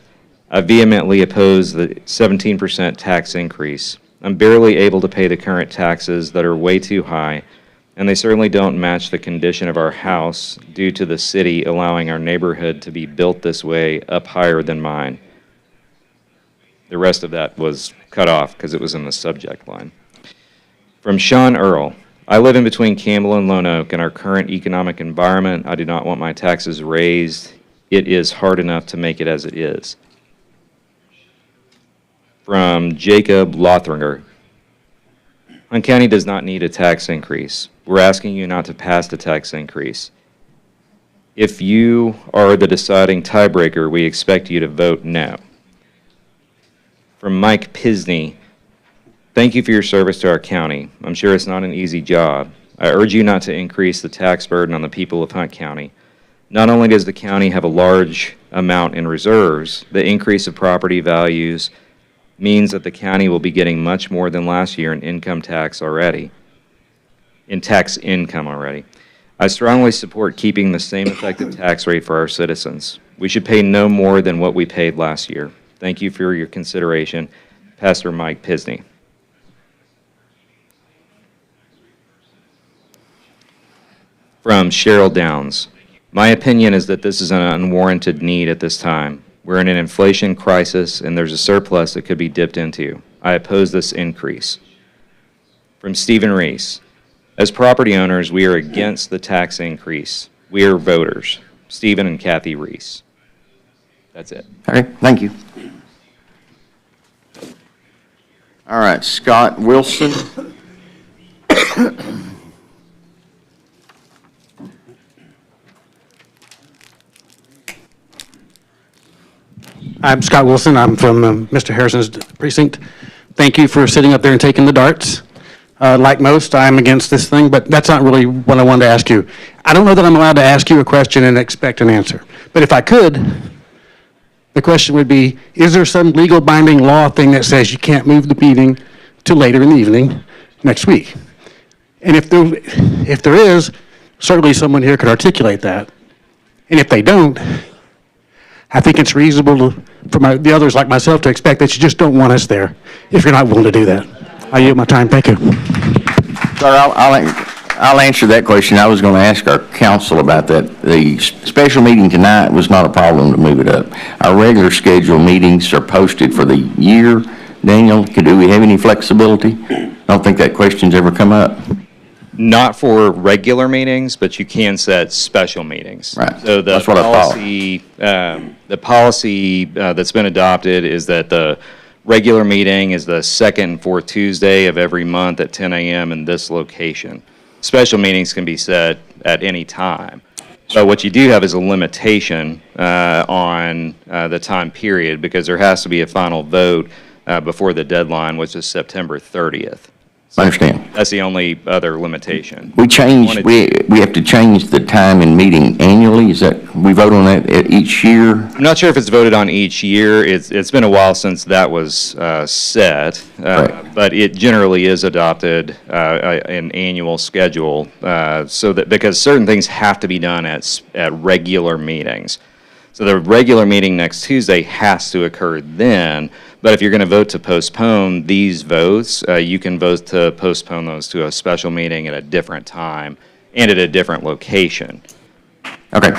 I vehemently oppose the 17% tax increase. I'm barely able to pay the current taxes that are way too high, and they certainly don't match the condition of our house due to the city allowing our neighborhood to be built this way up higher than mine. The rest of that was cut off because it was in the subject line. From Sean Earl, I live in between Campbell and Lone Oak. In our current economic environment, I do not want my taxes raised. It is hard enough to make it as it is. From Jacob Lothringer. Hunt County does not need a tax increase. We're asking you not to pass the tax increase. If you are the deciding tiebreaker, we expect you to vote no. From Mike Pisney. Thank you for your service to our county. I'm sure it's not an easy job. I urge you not to increase the tax burden on the people of Hunt County. Not only does the county have a large amount in reserves, the increase of property values means that the county will be getting much more than last year in income tax already, in tax income already. I strongly support keeping the same effective tax rate for our citizens. We should pay no more than what we paid last year. Thank you for your consideration. Pastor Mike Pisney. From Cheryl Downs. My opinion is that this is an unwarranted need at this time. We're in an inflation crisis and there's a surplus that could be dipped into. I oppose this increase. From Stephen Reese. As property owners, we are against the tax increase. We are voters. Stephen and Kathy Reese. That's it. Okay, thank you. All right, Scott Wilson. I'm Scott Wilson. I'm from Mr. Harrison's precinct. Thank you for sitting up there and taking the darts. Like most, I'm against this thing, but that's not really what I wanted to ask you. I don't know that I'm allowed to ask you a question and expect an answer. But if I could, the question would be, is there some legal binding law thing that says you can't move the meeting to later in the evening next week? And if there is, certainly someone here could articulate that. And if they don't, I think it's reasonable for the others like myself to expect that you just don't want us there if you're not willing to do that. I yield my time. Thank you. Sir, I'll answer that question. I was going to ask our council about that. The special meeting tonight was not a problem to move it up. Our regular scheduled meetings are posted for the year. Daniel, do we have any flexibility? I don't think that question's ever come up. Not for regular meetings, but you can set special meetings. Right. So That's what I thought. The policy that's been adopted is that the regular meeting is the second and fourth Tuesday of every month at 10 a.m. in this location. Special meetings can be set at any time. But what you do have is a limitation on the time period because there has to be a final vote before the deadline, which is September 30th. I understand. That's the only other limitation. We have to change the time in meeting annually. Is that, we vote on that each year? I'm not sure if it's voted on each year. It's been a while since that was set, Right. but it generally is adopted an annual schedule, so that because certain things have to be done at regular meetings. So the regular meeting next Tuesday has to occur then, but if you're going to vote to postpone these votes, you can vote to postpone those to a special meeting at a different time and at a different location. Okay.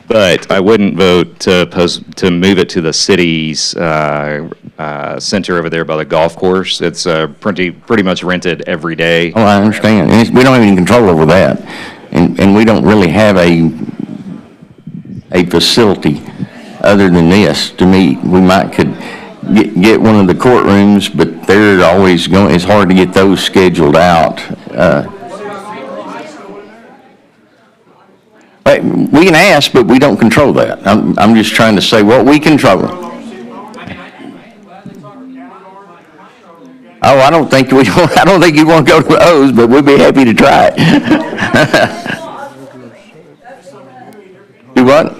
But I wouldn't vote to move it to the city's center over there by the golf course. It's pretty much rented every day. Oh, I understand. And we don't have any control over that. And we don't really have a facility other than this to meet. We could get one of the courtrooms, but they're always going, it's hard to get those scheduled out. But we can ask, but we don't control that. I'm just trying to say what we control. Oh, I don't think you want to go to those, but we'd be happy to try it. Do what?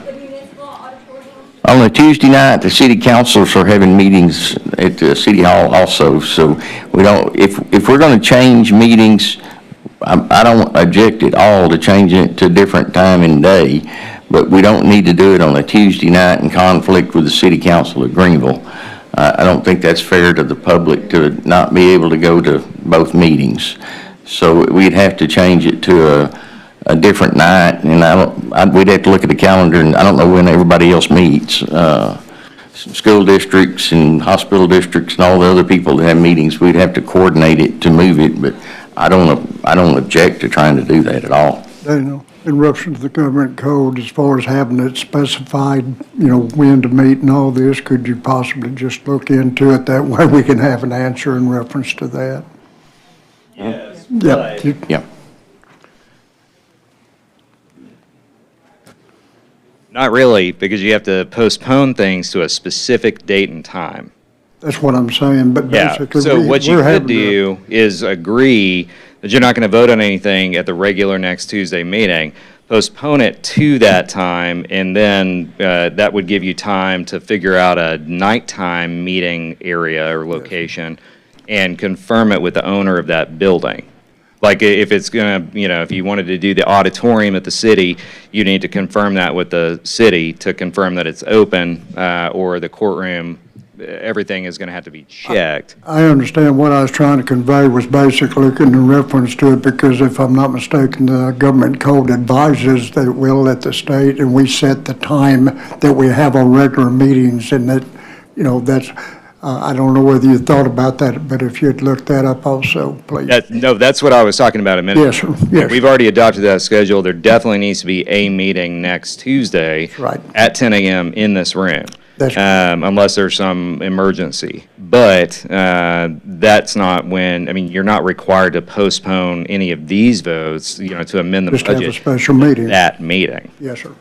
On a Tuesday night, the city councils are having meetings at the city hall also, so we don't, if we're going to change meetings, I don't object at all to changing it to a different time and day, but we don't need to do it on a Tuesday night in conflict with the city council of Greenville. I don't think that's fair to the public to not be able to go to both meetings. So we'd have to change it to a different night, and we'd have to look at the calendar, and I don't know when everybody else meets. school districts and hospital districts and all the other people that have meetings, we'd have to coordinate it to move it, but I don't object to trying to do that at all. Daniel, in reference to the government code, as far as having it specified, when to meet and all this, could you possibly just look into it? That way we can have an answer in reference to that. Yes. Yeah. Not really, because you have to postpone things to a specific date and time. That's what I'm saying, but Yeah, basically. so what you we're could having to- do is agree that you're not going to vote on anything at the regular next Tuesday meeting. Postpone it to that time, and then that would give you time to figure out a nighttime meeting area or location and confirm it with the owner of that building. Like if it's going to, if you wanted to do the auditorium at the city, you need to confirm that with the city to confirm that it's open, or the courtroom, everything is going to have to be checked. I understand what I was trying to convey was basically in reference to it, because if I'm not mistaken, the government code advises that we'll let the state and we set the time that we have our regular meetings, and that, that's, I don't know whether you thought about that, but if you'd look that up also, please. No, that's what I was talking about a minute Yes, ago. sir. Yes. We've already adopted that schedule. There definitely needs to be a meeting next Tuesday Right. at 10 a.m. in this room. That's unless there's some emergency. But that's not when, you're not required to postpone any of these votes, to amend the Just have a budget. special meeting. That meeting. Yes, sir.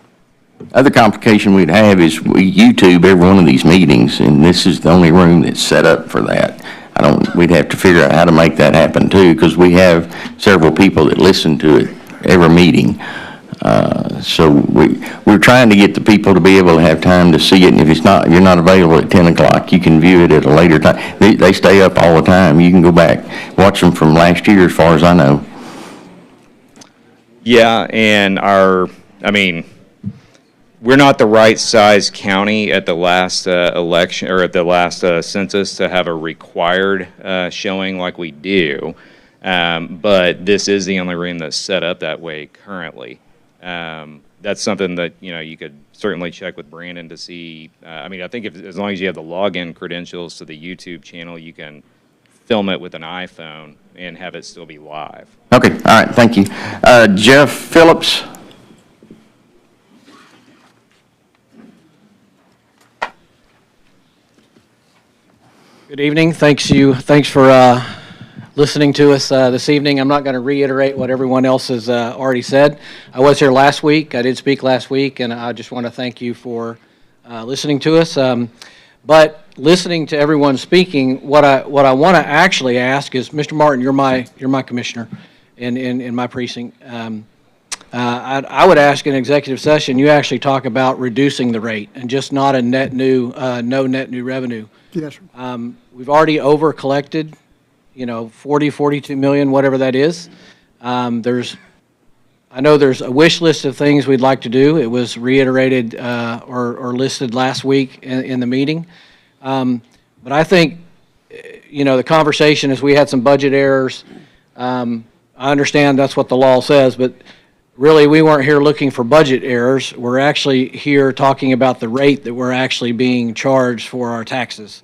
Other complication we'd have is we YouTube every one of these meetings, and this is the only room that's set up for that. We'd have to figure out how to make that happen too, because we have several people that listen to it every meeting. So we're trying to get the people to be able to have time to see it, and if you're not available at 10 o'clock, you can view it at a later time. They stay up all the time. You can go back, watch them from last year as far as I know. Yeah, and we're not the right size county at the last election, or at the last census, to have a required showing like we do. But this is the only room that's set up that way currently. That's something that, you could certainly check with Brandon to see. I think as long as you have the login credentials to the YouTube channel, you can film it with an iPhone and have it still be live. Okay, all right, thank you. Jeff Phillips? Good evening. Thanks for listening to us this evening. I'm not going to reiterate what everyone else has already said. I was here last week. I did speak last week, and I just want to thank you for listening to us. But listening to everyone speaking, what I want to actually ask is, Mr. Martin, you're my commissioner in my precinct. I would ask in executive session, you actually talk about reducing the rate and just not a no net new revenue. Yes, sir. We've already over collected, 40, 42 million, whatever that is. I know there's a wish list of things we'd like to do. It was reiterated or listed last week in the meeting. But I think, the conversation is we had some budget errors. I understand that's what the law says, but really we weren't here looking for budget errors. We're actually here talking about the rate that we're actually being charged for our taxes.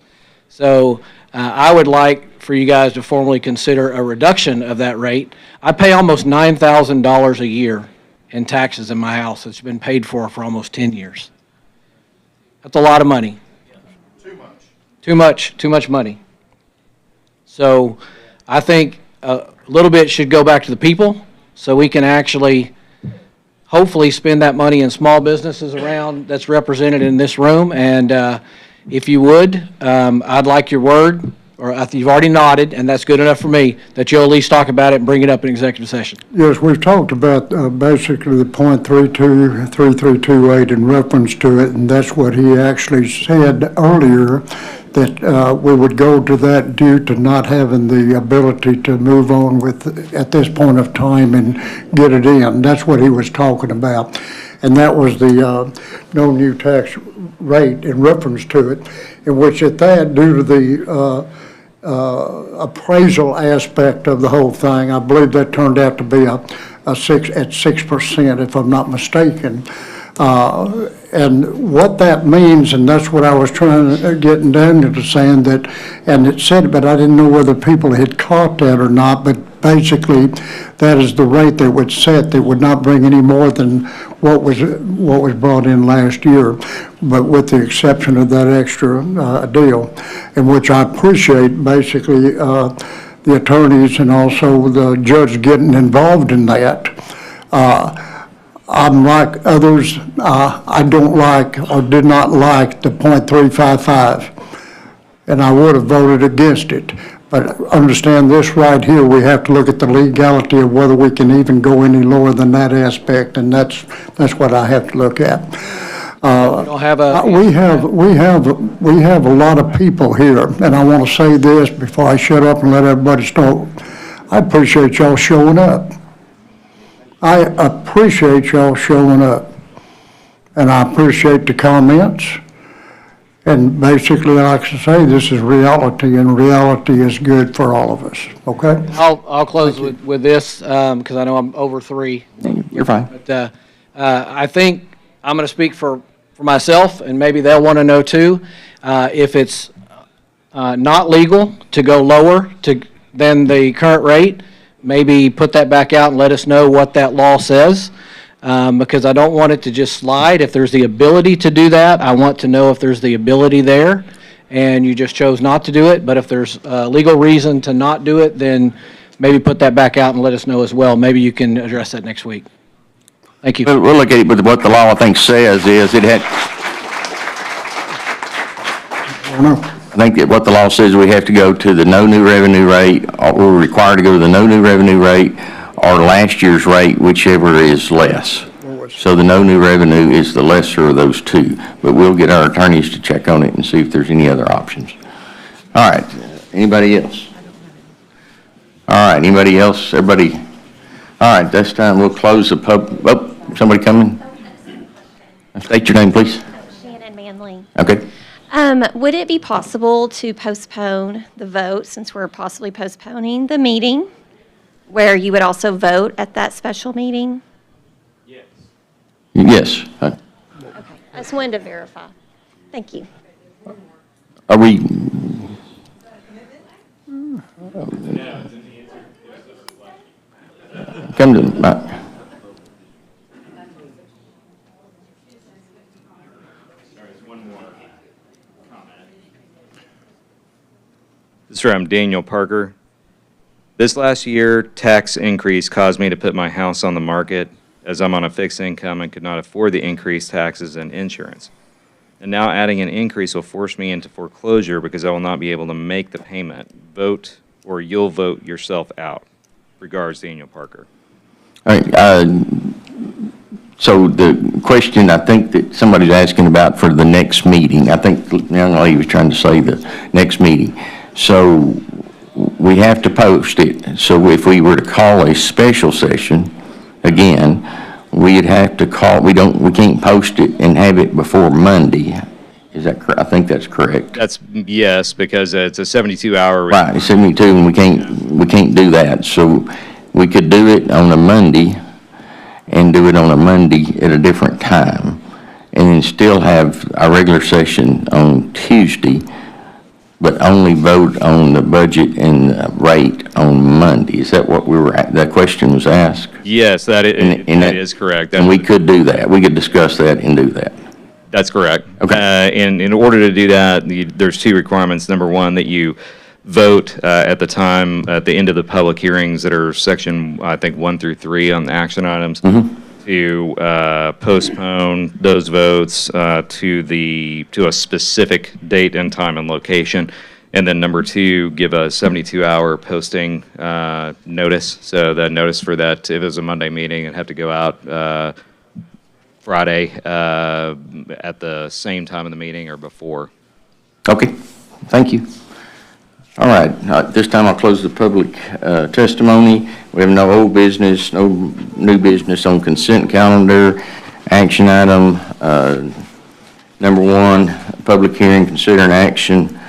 So I would like for you guys to formally consider a reduction of that rate. I pay almost $9,000 a year in taxes in my house. It's been paid for almost 10 years. That's a lot of money. Too much money. So I think a little bit should go back to the people so we can actually hopefully spend that money in small businesses around that's represented in this room. And if you would, I'd like your word, or you've already nodded, and that's good enough for me, that you'll at least talk about it and bring it up in executive session. Yes, we've talked about basically the .323328 in reference to it, and that's what he actually said earlier, that we would go to that due to not having the ability to move on with, at this point of time, and get it in. That's what he was talking about. And that was the no new tax rate in reference to it, in which at that, due to the appraisal aspect of the whole thing, I believe that turned out to be a 6%, if I'm not mistaken. And what that means, and that's what I was trying to get Daniel to saying that, and it said, but I didn't know whether people had caught that or not, but basically, that is the rate that would set, that would not bring any more than what was brought in last year, but with the exception of that extra deal, in which I appreciate basically the attorneys and also the judge getting involved in that. I'm like others, I don't like or did not like the .355, and I would have voted against it. But understand this right here, we have to look at the legality of whether we can even go any lower than that aspect, and that's what I have to look at. don't have a- We have a lot of people here, and I want to say this before I shut up and let everybody start. I appreciate y'all showing up. I appreciate y'all showing up, and I appreciate the comments. And basically, like I say, this is reality, and reality is good for all of us, okay? I'll close with this, because I know I'm over 3. You're fine. But I think I'm going to speak for myself, and maybe they'll want to know too, if it's not legal to go lower than the current rate, maybe put that back out and let us know what that law says, because I don't want it to just slide. If there's the ability to do that, I want to know if there's the ability there, and you just chose not to do it. But if there's a legal reason to not do it, then maybe put that back out and let us know as well. Maybe you can address that next week. Thank you. We'll look at it, but what the law, I think, says is it had, I think that what the law says, we have to go to the no new revenue rate, or we're required to go to the no new revenue rate or last year's rate, whichever is less. So the no new revenue is the lesser of those two, but we'll get our attorneys to check on it and see if there's any other options. All right, anybody else? All right, anybody else? Everybody? All right, this time we'll close the somebody coming? State your name, please. Shannon Manley. Okay. Would it be possible to postpone the vote, since we're possibly postponing the meeting, where you would also vote at that special meeting? Yes. Okay, I just wanted to verify. Thank you. Are we? Come to the. Sir, I'm Daniel Parker. This last year, tax increase caused me to put my house on the market as I'm on a fixed income and could not afford the increased taxes and insurance. And now adding an increase will force me into foreclosure because I will not be able to make the payment. Vote or you'll vote yourself out. Regards, Daniel Parker. All right. So the question I think that somebody's asking about for the next meeting, I think the young lady was trying to say the next meeting. So we have to post it. So if we were to call a special session, again, we'd have to call, we can't post it and have it before Monday. Is that correct? I think that's correct. That's, yes, because it's a 72-hour. Right, it's 72, and we can't do that. So we could do it on a Monday and do it on a Monday at a different time, and then still have our regular session on Tuesday, but only vote on the budget and the rate on Monday. Is that what that question was asked? Yes, that is correct. And we could do that. We could discuss that and do that. That's correct. Okay. And in order to do that, there's 2 requirements. Number 1, that you vote at the time, at the end of the public hearings that are section, I think, 1 through 3 on the action items, to postpone those votes to a specific date and time and location. And then number 2, give a 72-hour posting notice. So the notice for that, if it was a Monday meeting, it'd have to go out Friday at the same time of the meeting or before. Okay, thank you. All right, this time I'll close the public testimony. We have no old business, no new business on consent calendar. Action item number 1, public hearing, consider an action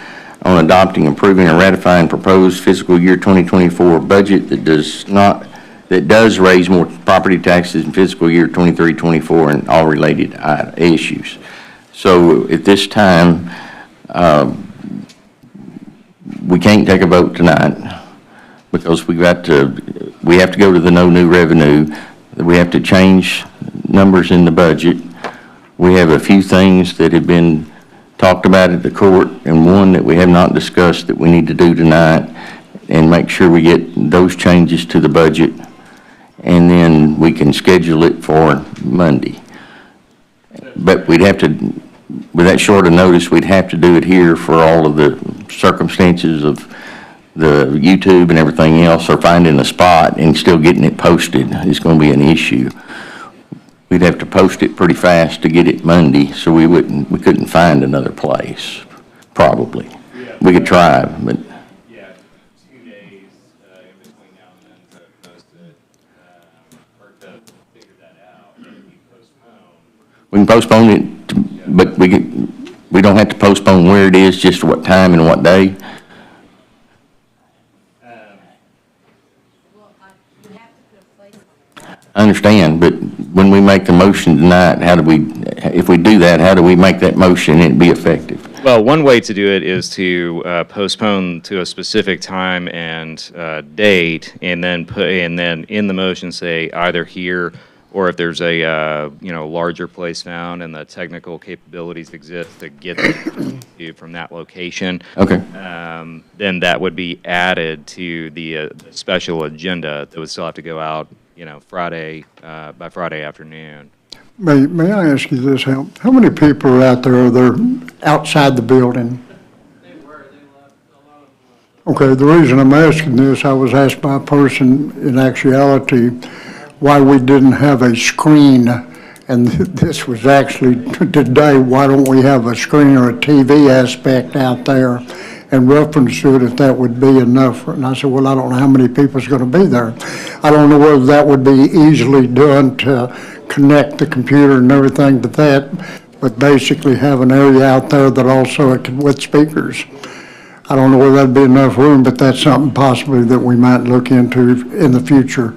on adopting, approving, and ratifying proposed fiscal year 2024 budget that that does raise more property taxes in fiscal year 23, 24, and all related issues. So at this time, we can't take a vote tonight because we have to go to the no new revenue. We have to change numbers in the budget. We have a few things that have been talked about at the court and one that we have not discussed that we need to do tonight and make sure we get those changes to the budget, and then we can schedule it for Monday. But we'd have to, with that short of notice, we'd have to do it here for all of the circumstances of the YouTube and everything else, or finding a spot and still getting it posted is going to be an issue. We'd have to post it pretty fast to get it Monday, so we couldn't find another place, probably. We could try, but. Yeah, 2 days in between now and then to post it, or to figure that out, and we postpone. We can postpone it, but we don't have to postpone where it is, just what time and what day. I understand, but when we make the motion tonight, if we do that, how do we make that motion and it be effective? Well, one way to do it is to postpone to a specific time and date, and then in the motion say either here, or if there's a larger place found and the technical capabilities exist to get you from that location. Okay. Then that would be added to the special agenda that would still have to go out, Friday by Friday afternoon. May I ask you this, how many people are out there, outside the building? Okay, the reason I'm asking this, I was asked by a person in actuality why we didn't have a screen, and this was actually today, why don't we have a screen or a TV aspect out there and reference to it if that would be enough? And I said, well, I don't know how many people's going to be there. I don't know whether that would be easily done to connect the computer and everything to that, but basically have an area out there that also with speakers. I don't know whether that'd be enough room, but that's something possibly that we might look into in the future.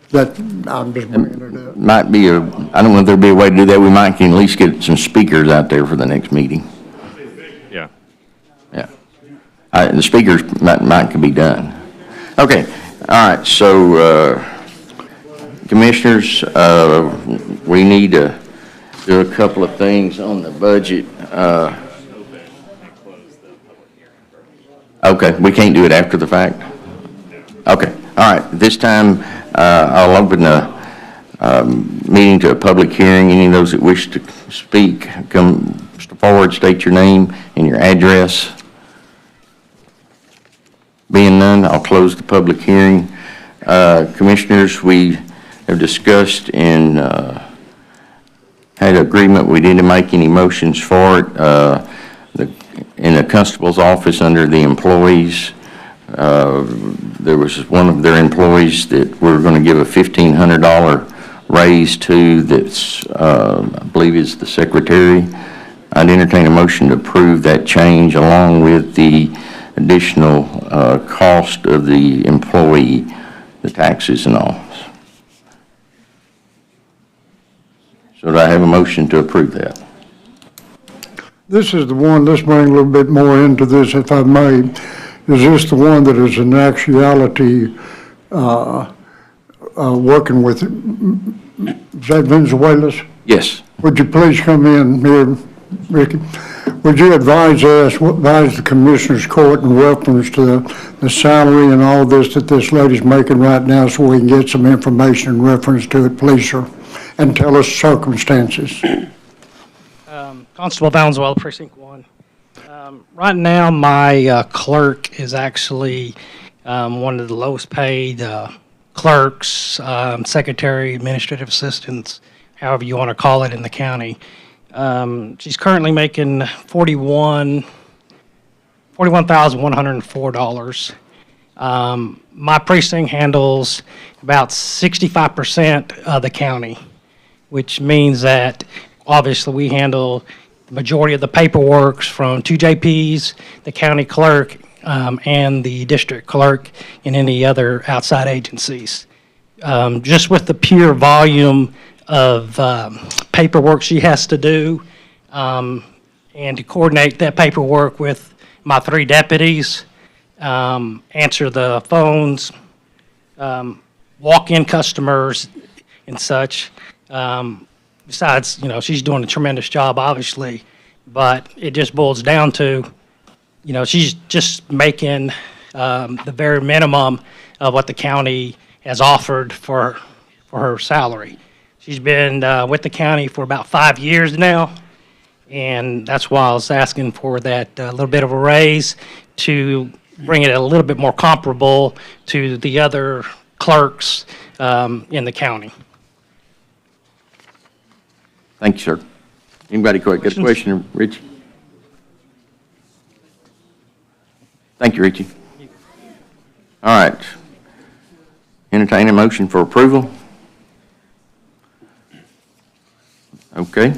That, I'm just bringing it up. Might be I don't know if there'd be a way to do that. We might can at least get some speakers out there for the next meeting. Yeah. Yeah. The speakers might can be done. Okay. All right. So, commissioners, we need to do a couple of things on the budget. Okay. We can't do it after the fact? Okay. All right. This time, I'll open the meeting to a public hearing. Any of those that wish to speak, come forward, state your name and your address. Being none, I'll close the public hearing. Commissioners, we have discussed and had agreement. We didn't make any motions for it. In the constable's office under the employees, there was one of their employees that we're going to give a $1,500 raise to that's, I believe is the secretary. I'd entertain a motion to approve that change along with the additional cost of the employee, the taxes and all. So do I have a motion to approve that? This is the one, let's bring a little bit more into this, if I may. Is this the one that is in actuality working with, is that Venezuela's? Yes. Would you please come in here, Ricky? Would you advise the Commissioners Court in reference to the salary and all this that this lady's making right now so we can get some information in reference to it, please, sir? And tell us circumstances. Constable Valenzuela, Precinct 1. Right now, my clerk is actually one of the lowest paid clerks, secretary, administrative assistants, however you want to call it in the county. She's currently making $41,104. My precinct handles about 65% of the county, which means that obviously we handle the majority of the paperwork from 2 JPs, the county clerk, and the district clerk, and any other outside agencies. just with the pure volume of paperwork she has to do, and to coordinate that paperwork with my 3 deputies, answer the phones, walk-in customers and such. Besides, she's doing a tremendous job, obviously, but it just boils down to, she's just making the very minimum of what the county has offered for her salary. She's been with the county for about 5 years now, and that's why I was asking for that little bit of a raise to bring it a little bit more comparable to the other clerks in the county. Thank you, sir. Anybody got a question, Richie? Thank you, Richie. All right. Entertain a motion for approval. Okay.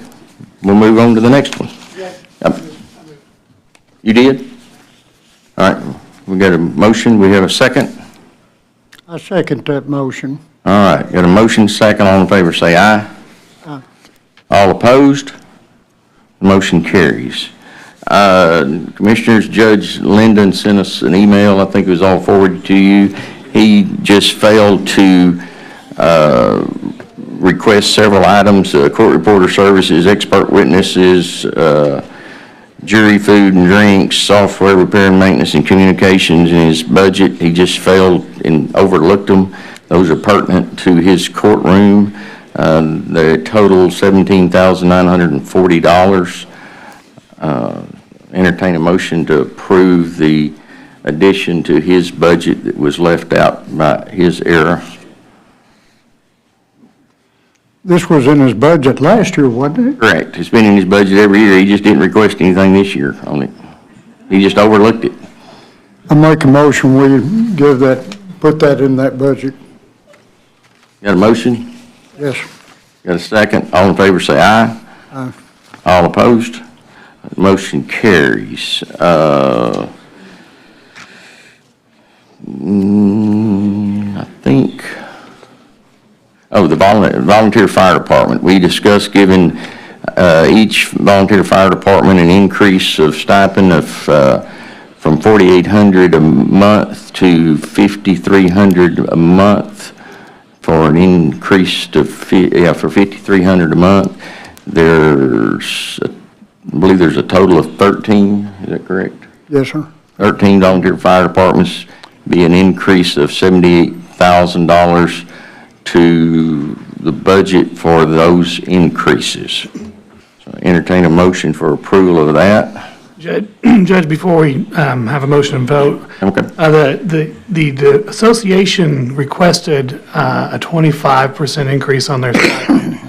We'll move on to the next one. Yep. You did? All right. We got a motion. We have a second. I second that motion. All right. Got a motion, second. All in favor say aye. Aye. All opposed? Motion carries. Commissioners, Judge Linden sent us an email. I think it was all forwarded to you. He just failed to request several items, court reporter services, expert witnesses, jury food and drinks, software repair and maintenance, and communications in his budget. He just failed and overlooked them. Those are pertinent to his courtroom. They total $17,940. Entertain a motion to approve the addition to his budget that was left out by his error. This was in his budget last year, wasn't it? Correct. It's been in his budget every year. He just didn't request anything this year on it. He just overlooked it. I make a motion, we put that in that budget. Got a motion? Yes. Got a second? All in favor say aye. Aye. All opposed? Motion carries. I think, the volunteer fire department. We discussed giving each volunteer fire department an increase of stipend of from $4,800 a month to $5,300 a month for an increase to for $5,300 a month. I believe there's a total of 13, is that correct? Yes, sir. 13 volunteer fire departments, be an increase of $78,000 to the budget for those increases. So entertain a motion for approval of that. Judge, before we have a motion and vote, Okay. the association requested a 25% increase on their stipend,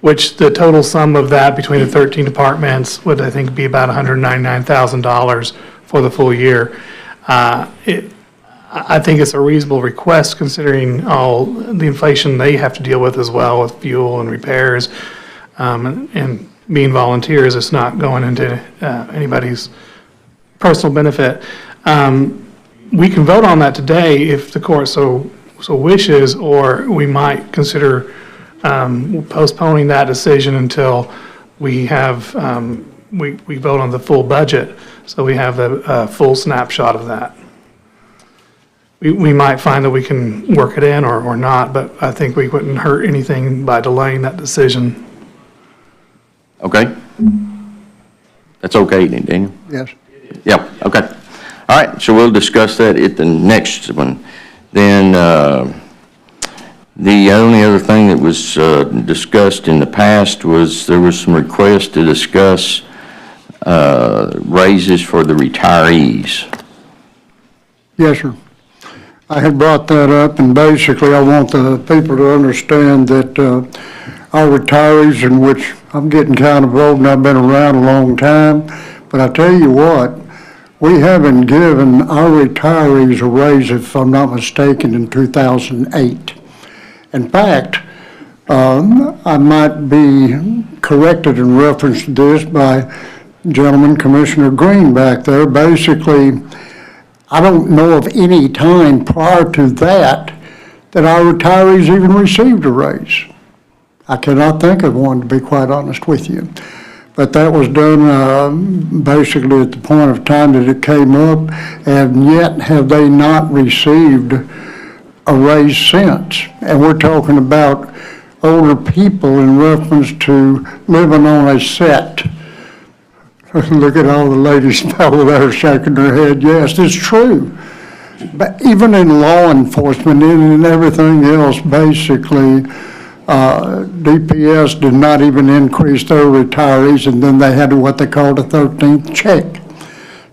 which the total sum of that between the 13 departments would, I think, be about $199,000 for the full year. I think it's a reasonable request considering all the inflation they have to deal with as well with fuel and repairs. And being volunteers, it's not going into anybody's personal benefit. We can vote on that today if the court so wishes, or we might consider postponing that decision until we have, we vote on the full budget, so we have a full snapshot of that. We might find that we can work it in or not, but I think we wouldn't hurt anything by delaying that decision. Okay. That's okay, Daniel? Yes. Yep, okay. All right, so we'll discuss that at the next one. Then the only other thing that was discussed in the past was there was some requests to discuss raises for the retirees. Yes, sir. I had brought that up, and basically I want the people to understand that our retirees, in which I'm getting kind of old and I've been around a long time, but I tell you what, we haven't given our retirees a raise, if I'm not mistaken, in 2008. In fact, I might be corrected in reference to this by gentleman Commissioner Green back there. Basically, I don't know of any time prior to that that our retirees even received a raise. I cannot think of one, to be quite honest with you. But that was done basically at the point of time that it came up, and yet have they not received a raise since. And we're talking about older people in reference to living on a set. Look at all the ladies over there shaking their head. Yes, it's true. But even in law enforcement and in everything else, basically, DPS did not even increase their retirees, and then they had what they called a 13th check.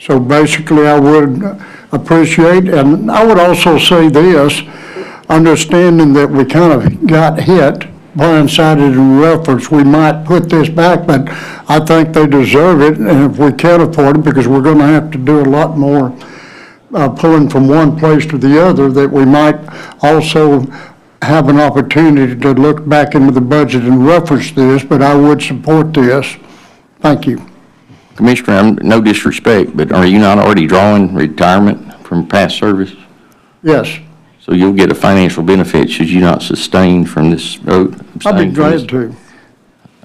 So basically, I would appreciate, and I would also say this, understanding that we kind of got hit, blindsided in reference, we might put this back, but I think they deserve it, and if we can't afford it, because we're going to have to do a lot more pulling from one place to the other, that we might also have an opportunity to look back into the budget and reference this, but I would support this. Thank you. Commissioner, no disrespect, but are you not already drawing retirement from past service? Yes. So you'll get a financial benefit should you not sustain from this vote? I'd be glad to.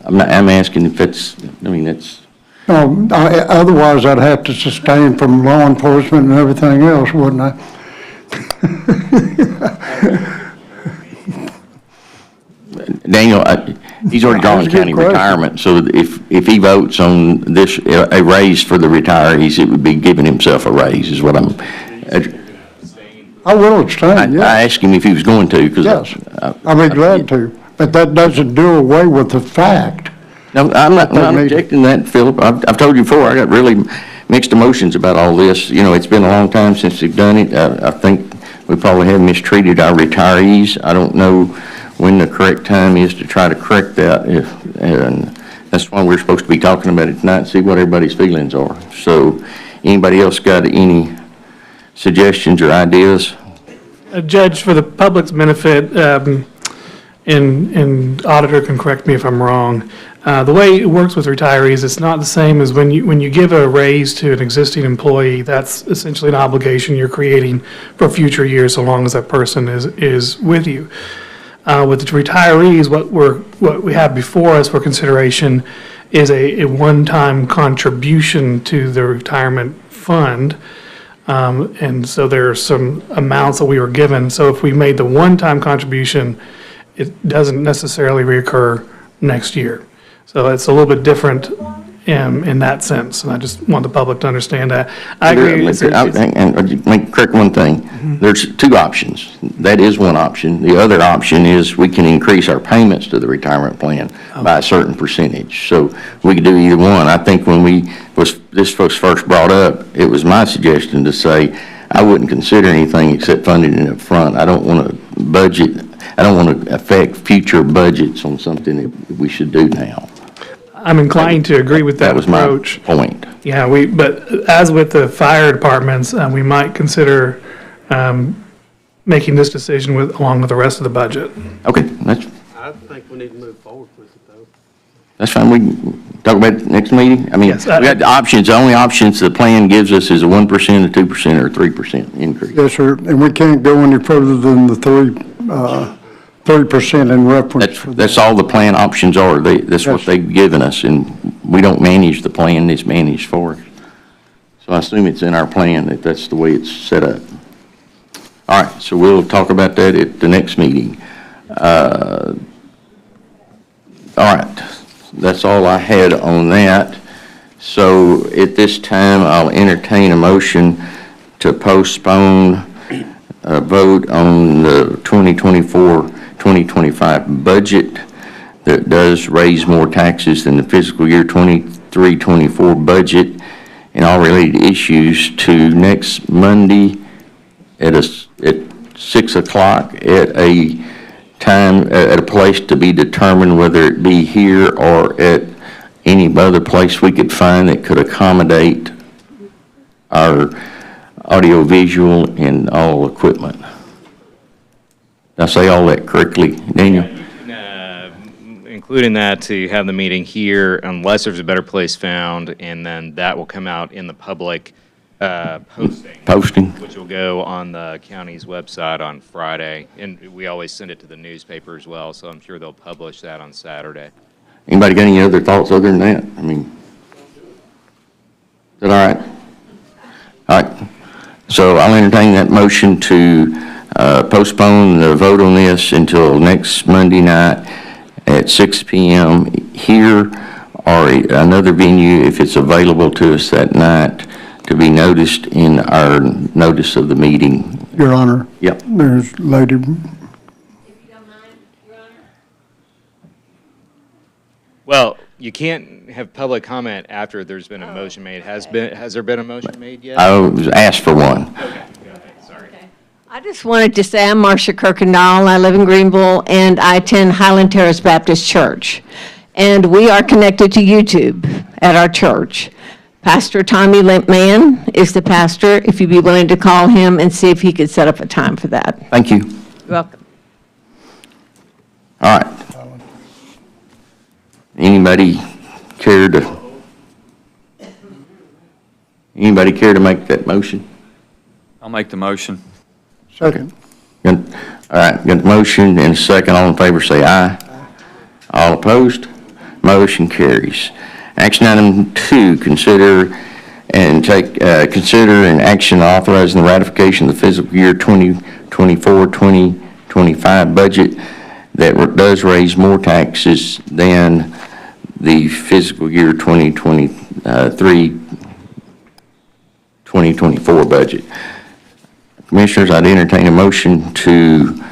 I'm asking if it's, I mean, it's. No, otherwise I'd have to sustain from law enforcement and everything else, wouldn't I? Daniel, he's already drawn county retirement, so if he votes on this, a raise for the retirees, it would be giving himself a raise, is what I'm. I will abstain, yes. I asked him if he was going to, because. Yes, I'd be glad to, but that doesn't do away with the fact. No, I'm not objecting to that, Philip. I've told you before, I got really mixed emotions about all this. You know, it's been a long time since they've done it. I think we probably have mistreated our retirees. I don't know when the correct time is to try to correct that. And that's why we're supposed to be talking about it tonight and see what everybody's feelings are. So, anybody else got any suggestions or ideas? Judge, for the public's benefit, and auditor can correct me if I'm wrong, the way it works with retirees, it's not the same as when you give a raise to an existing employee. That's essentially an obligation you're creating for future years, so long as that person is with you. With the retirees, what we have before us for consideration is a one-time contribution to the retirement fund. And so there are some amounts that we were given. So if we made the one-time contribution, it doesn't necessarily reoccur next year. So it's a little bit different in that sense, and I just want the public to understand that. I agree. And let me correct one thing. There's two options. That is one option. The other option is we can increase our payments to the retirement plan by a certain percentage. So we could do either one. I think when this was first brought up, it was my suggestion to say I wouldn't consider anything except funding it up front. I don't want to budget. I don't want to affect future budgets on something that we should do now. I'm inclined to agree with that approach. That was my point. Yeah, but as with the fire departments, we might consider making this decision along with the rest of the budget. Okay, I think we need to move forward with it, though. that's fine. We can talk about it next meeting. I mean, Yes, we got the options. The only options the plan gives us is a 1%, a 2%, or a 3% increase. Yes, sir, and we can't go any further than the 3% in reference. That's all the plan options are. That's what they've given us, and we don't manage the plan. It's managed for us. So I assume it's in our plan that that's the way it's set up. All right, so we'll talk about that at the next meeting. All right, that's all I had on that. So at this time, I'll entertain a motion to postpone a vote on the 2024-2025 budget that does raise more taxes than the fiscal year 23-24 budget and all related issues to next Monday at 6 o'clock at a time, at a place to be determined, whether it be here or at any other place we could find that could accommodate our audio-visual and all equipment. Did I say all that correctly, Daniel? Including that to have the meeting here unless there's a better place found, and then that will come out in the public Posting. Posting? Which will go on the county's website on Friday, and we always send it to the newspaper as well, so I'm sure they'll publish that on Saturday. Anybody got any other thoughts other than that? I mean, is that all right? All right. So I'll entertain that motion to postpone the vote on this until next Monday night at 6 p.m. here or another venue if it's available to us that night to be noticed in our notice of the meeting. Your Honor. Yep. There's Lady, Well, you can't have public comment after there's been a motion made. Has there been a motion made yet? I was asked for one. Okay, go ahead, sorry. I just wanted to say I'm Marcia Kirkendall. I live in Greenville, and I attend Highland Terrace Baptist Church. And we are connected to YouTube at our church. Pastor Tommy Limpman is the pastor, if you'd be willing to call him and see if he could set up a time for that. Thank you. You're welcome. All right. Anybody care to make that motion? I'll make the motion. second. All right, got the motion and a second. All in favor say aye. All opposed? Motion carries. Action item 2, consider and action authorizing the ratification of the fiscal year 2024-2025 budget that does raise more taxes than the fiscal year 2023-2024 budget. Commissioners, I'd entertain a motion to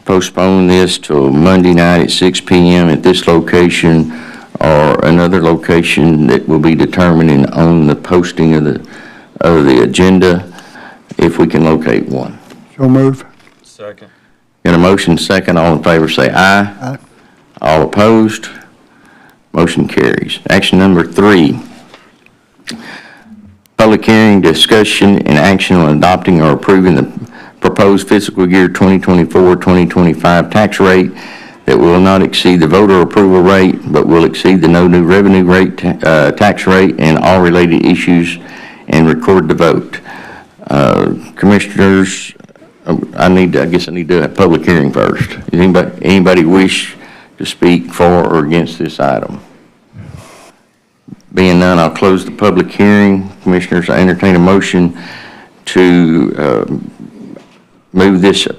postpone this till Monday night at 6 p.m. at this location or another location that will be determined on the posting of the agenda, if we can locate one. So move. Second. Got a motion second. All in favor say aye. Aye. All opposed? Motion carries. Action number 3. Public hearing, discussion, and action on adopting or approving the proposed fiscal year 2024-2025 tax rate that will not exceed the voter approval rate, but will exceed the no new revenue rate, tax rate, and all related issues, and record the vote. Commissioners, I guess I need to do a public hearing first. Does anybody wish to speak for or against this item? Being none, I'll close the public hearing. Commissioners, I entertain a motion to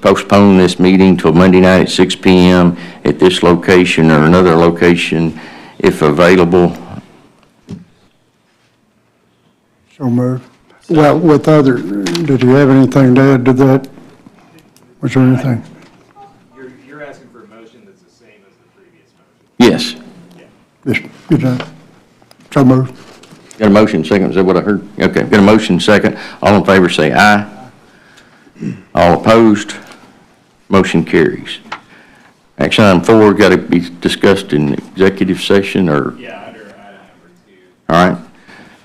postpone this meeting till Monday night at 6 p.m. at this location or another location if available. So move. Well, did you have anything to add to that? Was there anything? You're asking for a motion that's the same as the previous motion? Yes. Yes, good job. So move. Got a motion second, is that what I heard? Okay, got a motion second. All in favor say aye. All opposed? Motion carries. Action item 4 got to be discussed in executive session or? Yeah, under item number 2. All right.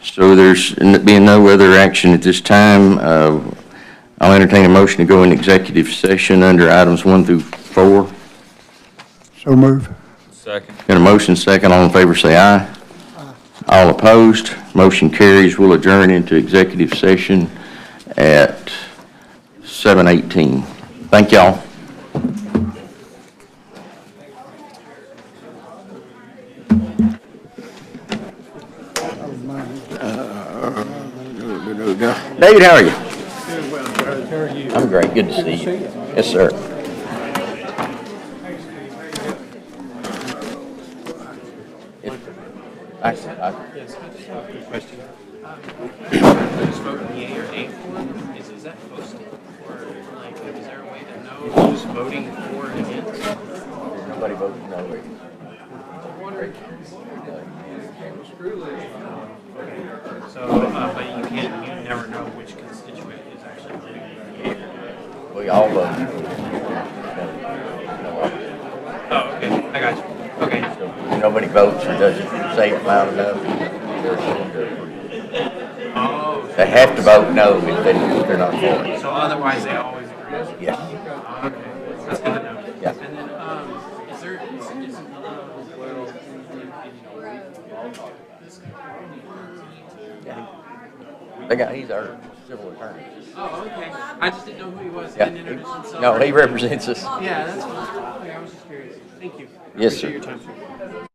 So there's being no other action at this time, I'll entertain a motion to go in executive session under items 1 through 4. So move. Second. Got a motion second. All in favor say aye. All opposed? Motion carries. We'll adjourn into executive session at 7:18. Thank y'all. David, how are you? I'm great. Good to see you. Yes, sir. Question. Is that posted? Or like, is there a way to know who's voting for and against? Nobody voted no. So, but you never know which constituent is actually voting for the We all vote. Oh, okay, I got you. Okay. So nobody votes or doesn't say it loud enough. Oh. They have to vote no if they're not for it. So otherwise they always agree? Yes. Okay, that's good to know. Yeah. And then, is there, The guy, he's our civil attorney. Oh, okay. I just didn't know who he was. He Yeah, didn't introduce himself. no, he represents us. Yeah, that's fine. Okay, I was just curious. Thank you. Yes, Appreciate sir. your time, sir.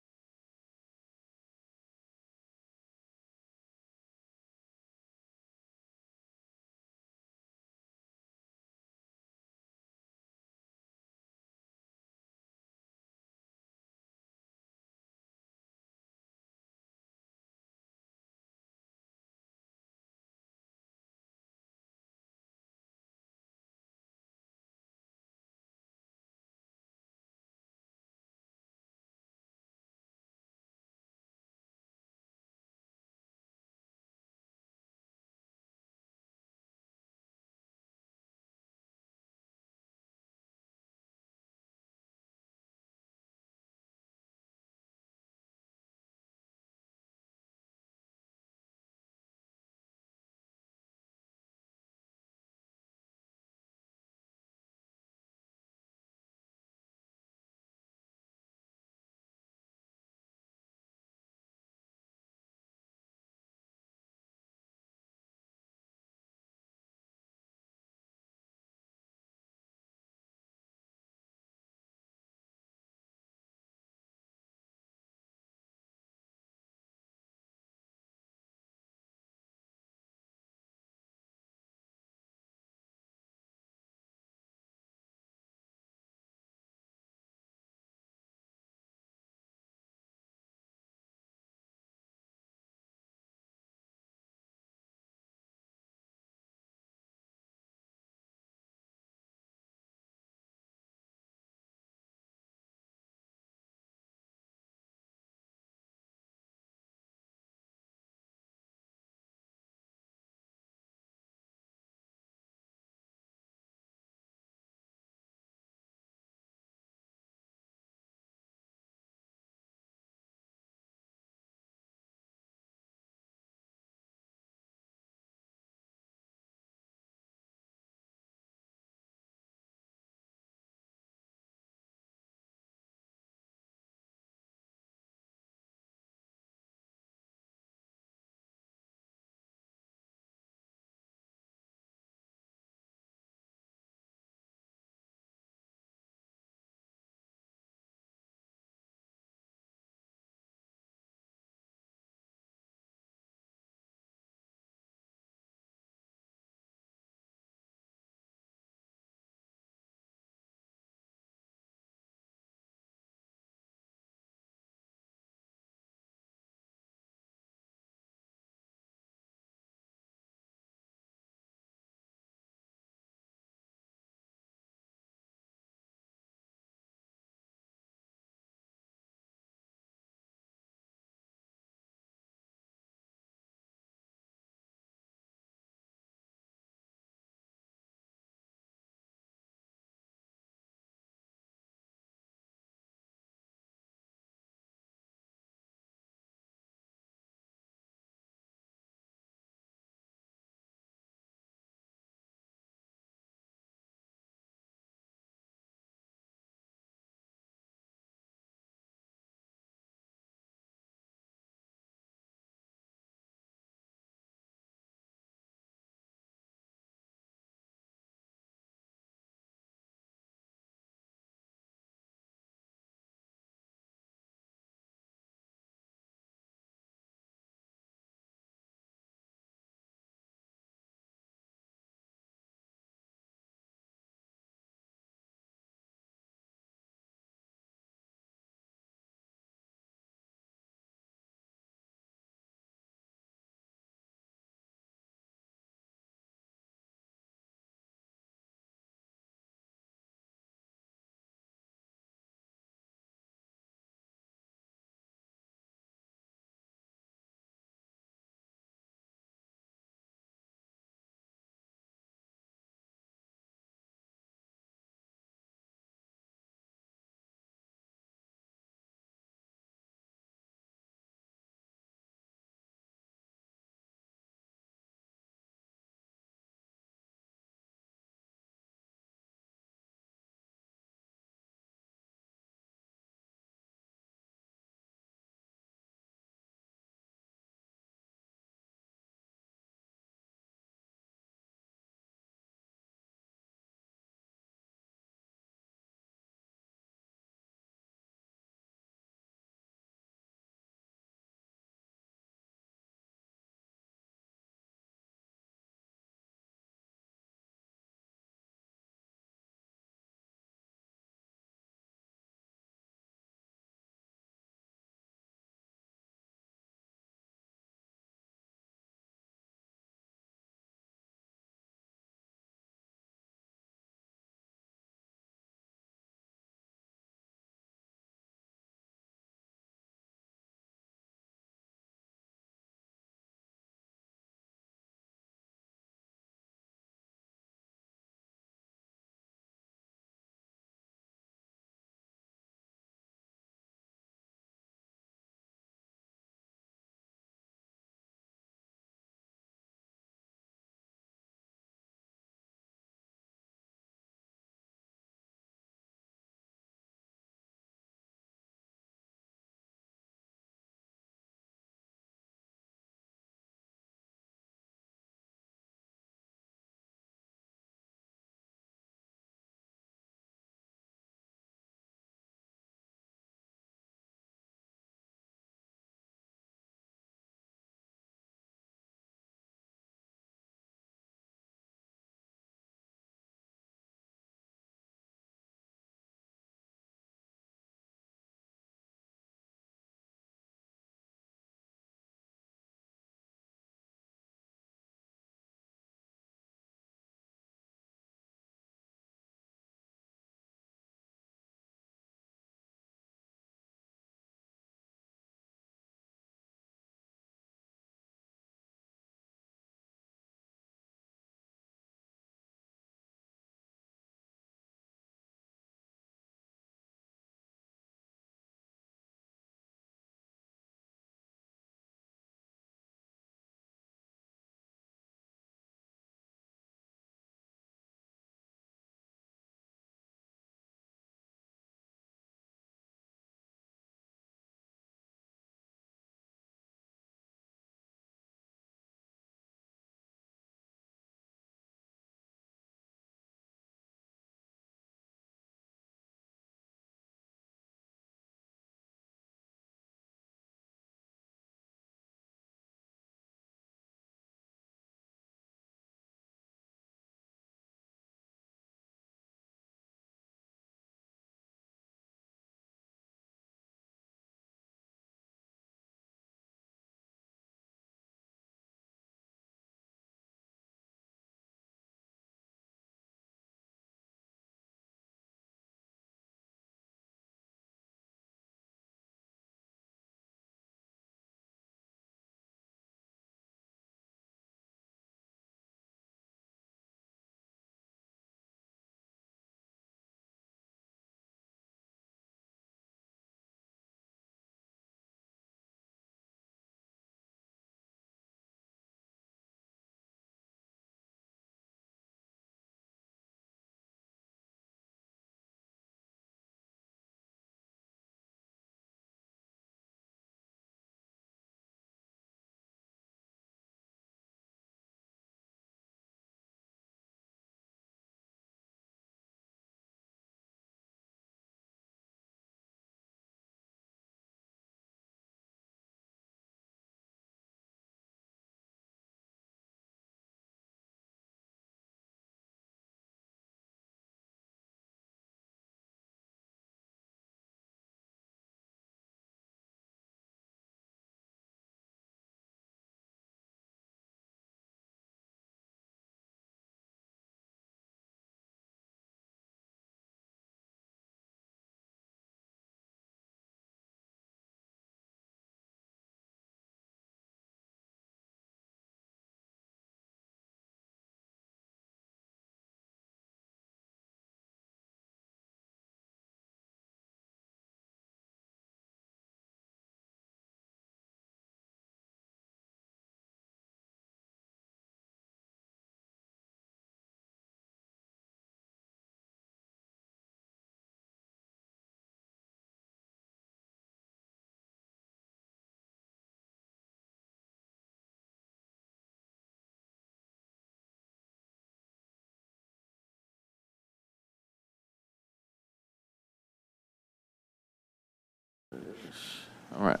All right.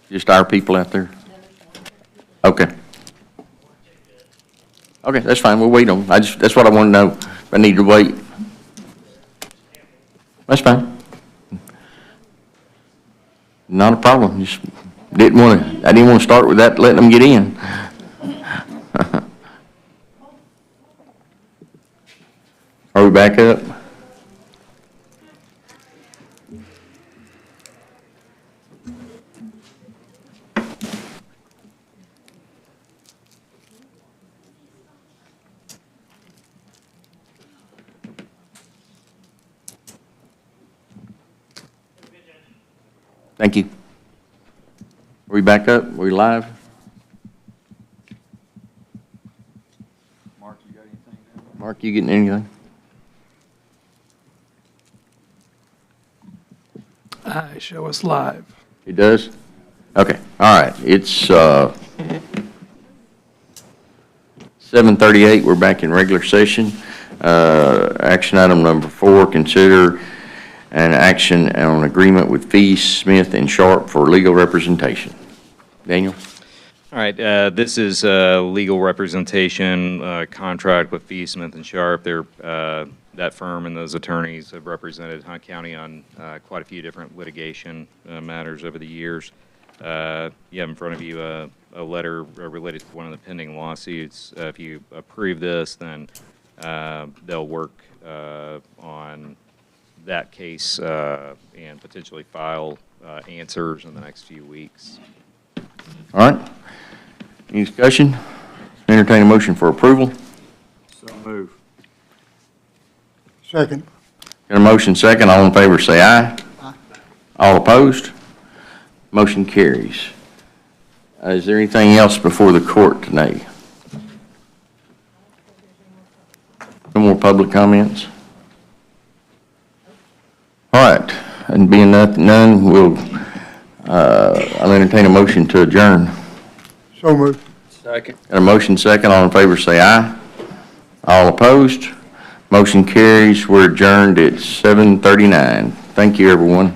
Just our people out there? Okay. Okay, that's fine, we'll wait on, that's what I want to know. If I need to wait. That's fine. Not a problem, just I didn't want to start with that, letting them get in. Are we back up? Thank you. Are we back up? Are we live? Mark, you got anything? Mark, you getting anything? Show us live. It does? Okay, all right. It's 7:38, we're back in regular session. Action item number 4, consider an action on agreement with Fee, Smith, and Sharp for legal representation. Daniel? All right, this is legal representation contract with Fee, Smith, and Sharp. They're, that firm and those attorneys have represented Hunt County on quite a few different litigation matters over the years. You have in front of you a letter related to one of the pending lawsuits. If you approve this, then they'll work on that case and potentially file answers in the next few weeks. All right. Any discussion? Entertain a motion for approval. So move. Second. Got a motion second. All in favor say aye. Aye. All opposed? Motion carries. Is there anything else before the court tonight? No more public comments? All right. And being none, I'll entertain a motion to adjourn. So moved. Second. Got a motion second. All in favor say aye. All opposed? Motion carries. We're adjourned at 7:39. Thank you, everyone.